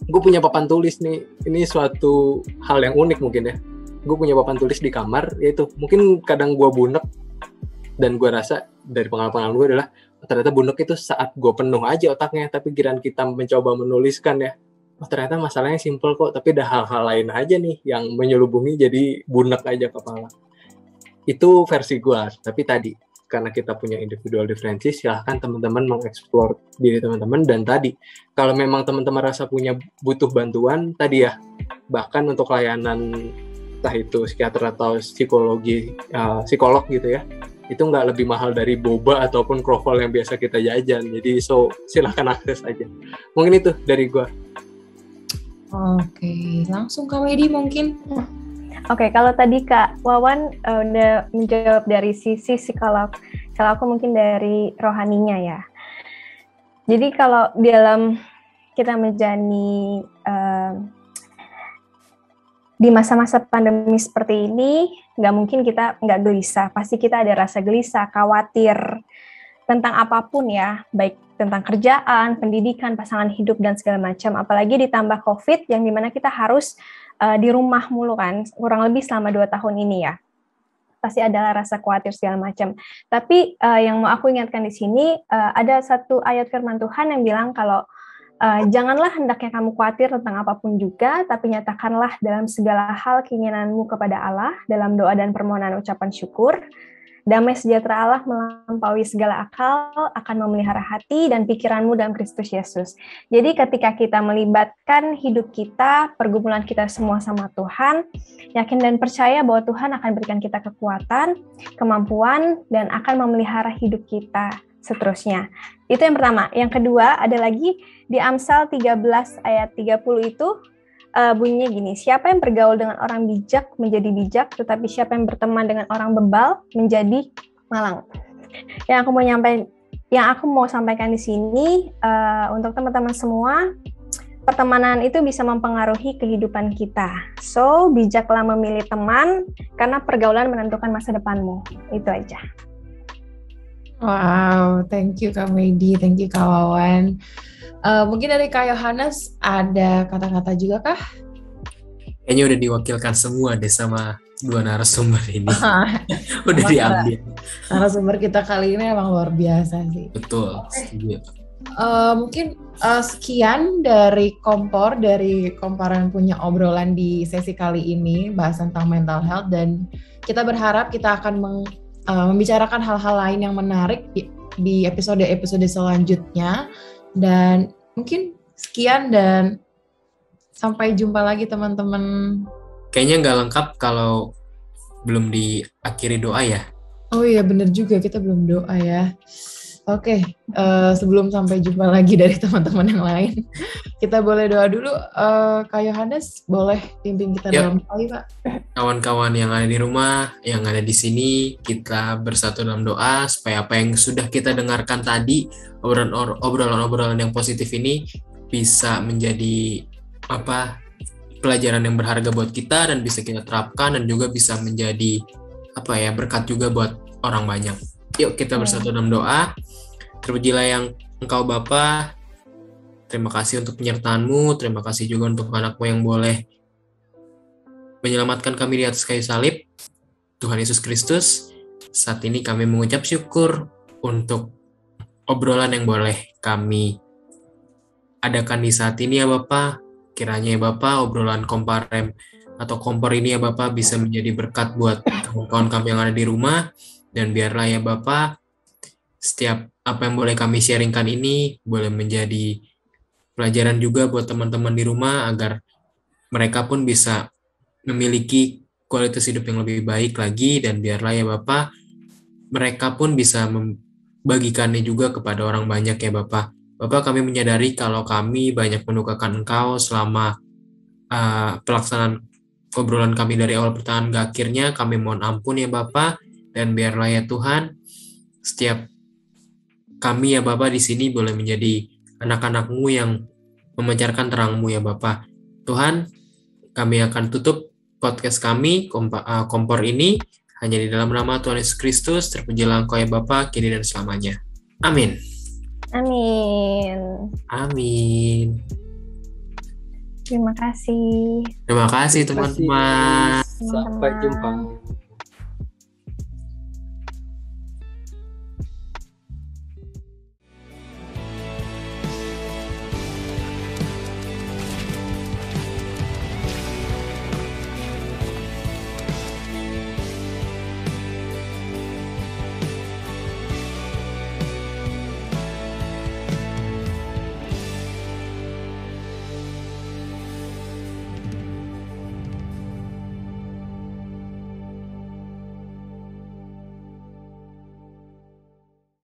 gue punya papan tulis nih, ini suatu hal yang unik mungkin ya. Gue punya papan tulis di kamar, yaitu mungkin kadang gue bunek, dan gue rasa dari pengalaman gue adalah ternyata bunek itu saat gue penuh aja otaknya, tapi giliran kita mencoba menuliskan ya, ternyata masalahnya simple kok, tapi ada hal-hal lain aja nih yang menyelubungi jadi bunek aja kepala. Itu versi gue, tapi tadi karena kita punya individual differences, silahkan teman-teman mengeksplor diri teman-teman. Dan tadi kalau memang teman-teman rasa butuh bantuan tadi ya, bahkan untuk layanan entah itu psikiater atau psikolog gitu ya, itu nggak lebih mahal dari boba ataupun kroffel yang biasa kita jajan. Jadi silahkan akses aja. Mungkin itu dari gue. Oke, langsung Kak Medi mungkin. Oke, kalau tadi Kak Wawan udah menjawab dari sisi psikolog, kalau aku mungkin dari rohaninya ya. Jadi kalau dalam kita menjalani di masa-masa pandemi seperti ini, nggak mungkin kita nggak gelisah. Pasti kita ada rasa gelisah, khawatir tentang apapun ya, baik tentang kerjaan, pendidikan, pasangan hidup, dan segala macam. Apalagi ditambah COVID, yang dimana kita harus di rumah mulu kan, kurang lebih selama 2 tahun ini ya. Pasti adalah rasa khawatir segala macam. Tapi yang mau aku ingatkan di sini, ada satu ayat firman Tuhan yang bilang kalau Janganlah hendaknya kamu khawatir tentang apapun juga, tapi nyatakanlah dalam segala hal keinginanmu kepada Allah, dalam doa dan permohonan ucapan syukur. Damai sejahtera Allah melampaui segala akal, akan memelihara hati dan pikiranmu dalam Kristus Yesus. Jadi ketika kita melibatkan hidup kita, pergumulan kita semua sama Tuhan, yakin dan percaya bahwa Tuhan akan berikan kita kekuatan, kemampuan, dan akan memelihara hidup kita seterusnya. Itu yang pertama. Yang kedua ada lagi di Amsal 13 ayat 30 itu bunyinya gini, siapa yang bergaul dengan orang bijak menjadi bijak, tetapi siapa yang berteman dengan orang bebal menjadi malang. Yang aku mau sampaikan di sini untuk teman-teman semua, pertemanan itu bisa mempengaruhi kehidupan kita. So, bijaklah memilih teman karena pergaulan menentukan masa depanmu. Itu aja. Wow, thank you Kak Medi, thank you Kak Wawan. Mungkin dari Kak Yohanes ada kata-kata juga kah? Kayaknya udah diwakilkan semua deh sama dua narasumber ini. Udah diambil. Narasumber kita kali ini emang luar biasa sih. Betul. Okay. Mungkin sekian dari Kompor yang punya obrolan di sesi kali ini bahas tentang mental health, dan kita berharap kita akan membicarakan hal-hal lain yang menarik di episode-episode selanjutnya. Dan mungkin sekian dan sampai jumpa lagi teman-teman. Kayaknya nggak lengkap kalau belum diakhiri doa ya. Oh iya bener juga, kita belum doa ya. Oke, sebelum sampai jumpa lagi dari teman-teman yang lain, kita boleh doa dulu. Kak Yohanes boleh pimpin kita dalam kali Pak. Kawan-kawan yang ada di rumah, yang ada di sini, kita bersatu dalam doa supaya apa yang sudah kita dengarkan tadi, obrolan-obrolan yang positif ini bisa menjadi pelajaran yang berharga buat kita dan bisa kita terapkan dan juga bisa menjadi berkat juga buat orang banyak. Yuk kita bersatu dalam doa. Terpujilah yang Engkau Bapa. Terima kasih untuk penyertaan-Mu, terima kasih juga untuk anak-Mu yang boleh menyelamatkan kami di atas kayu salib. Tuhan Yesus Kristus, saat ini kami mengucap syukur untuk obrolan yang boleh kami adakan di saat ini ya Bapa. Kiranya ya Bapa, obrolan Komparem atau Kompor ini ya Bapa bisa menjadi berkat buat kawan-kawan kami yang ada di rumah. Dan biarlah ya Bapa, setiap apa yang boleh kami sharingkan ini boleh menjadi pelajaran juga buat teman-teman di rumah agar mereka pun bisa memiliki kualitas hidup yang lebih baik lagi. Dan biarlah ya Bapa, mereka pun bisa membagikannya juga kepada orang banyak ya Bapa. Bapak, kami menyadari kalau kami banyak mendukakan Engkau selama pelaksanaan obrolan kami dari awal pertengahan ke akhirnya. Kami mohon ampun ya Bapak, dan biarlah ya Tuhan, setiap kami ya Bapak di sini boleh menjadi anak-anak-Mu yang memancarkan terang-Mu ya Bapak. Tuhan, kami akan tutup podcast kami, Kompor ini, hanya di dalam nama Tuhan Yesus Kristus. Terpujilah Engkau ya Bapak, kini dan selamanya. Amin. Amin. Amin. Terima kasih. Terima kasih teman-teman. Sampai jumpa.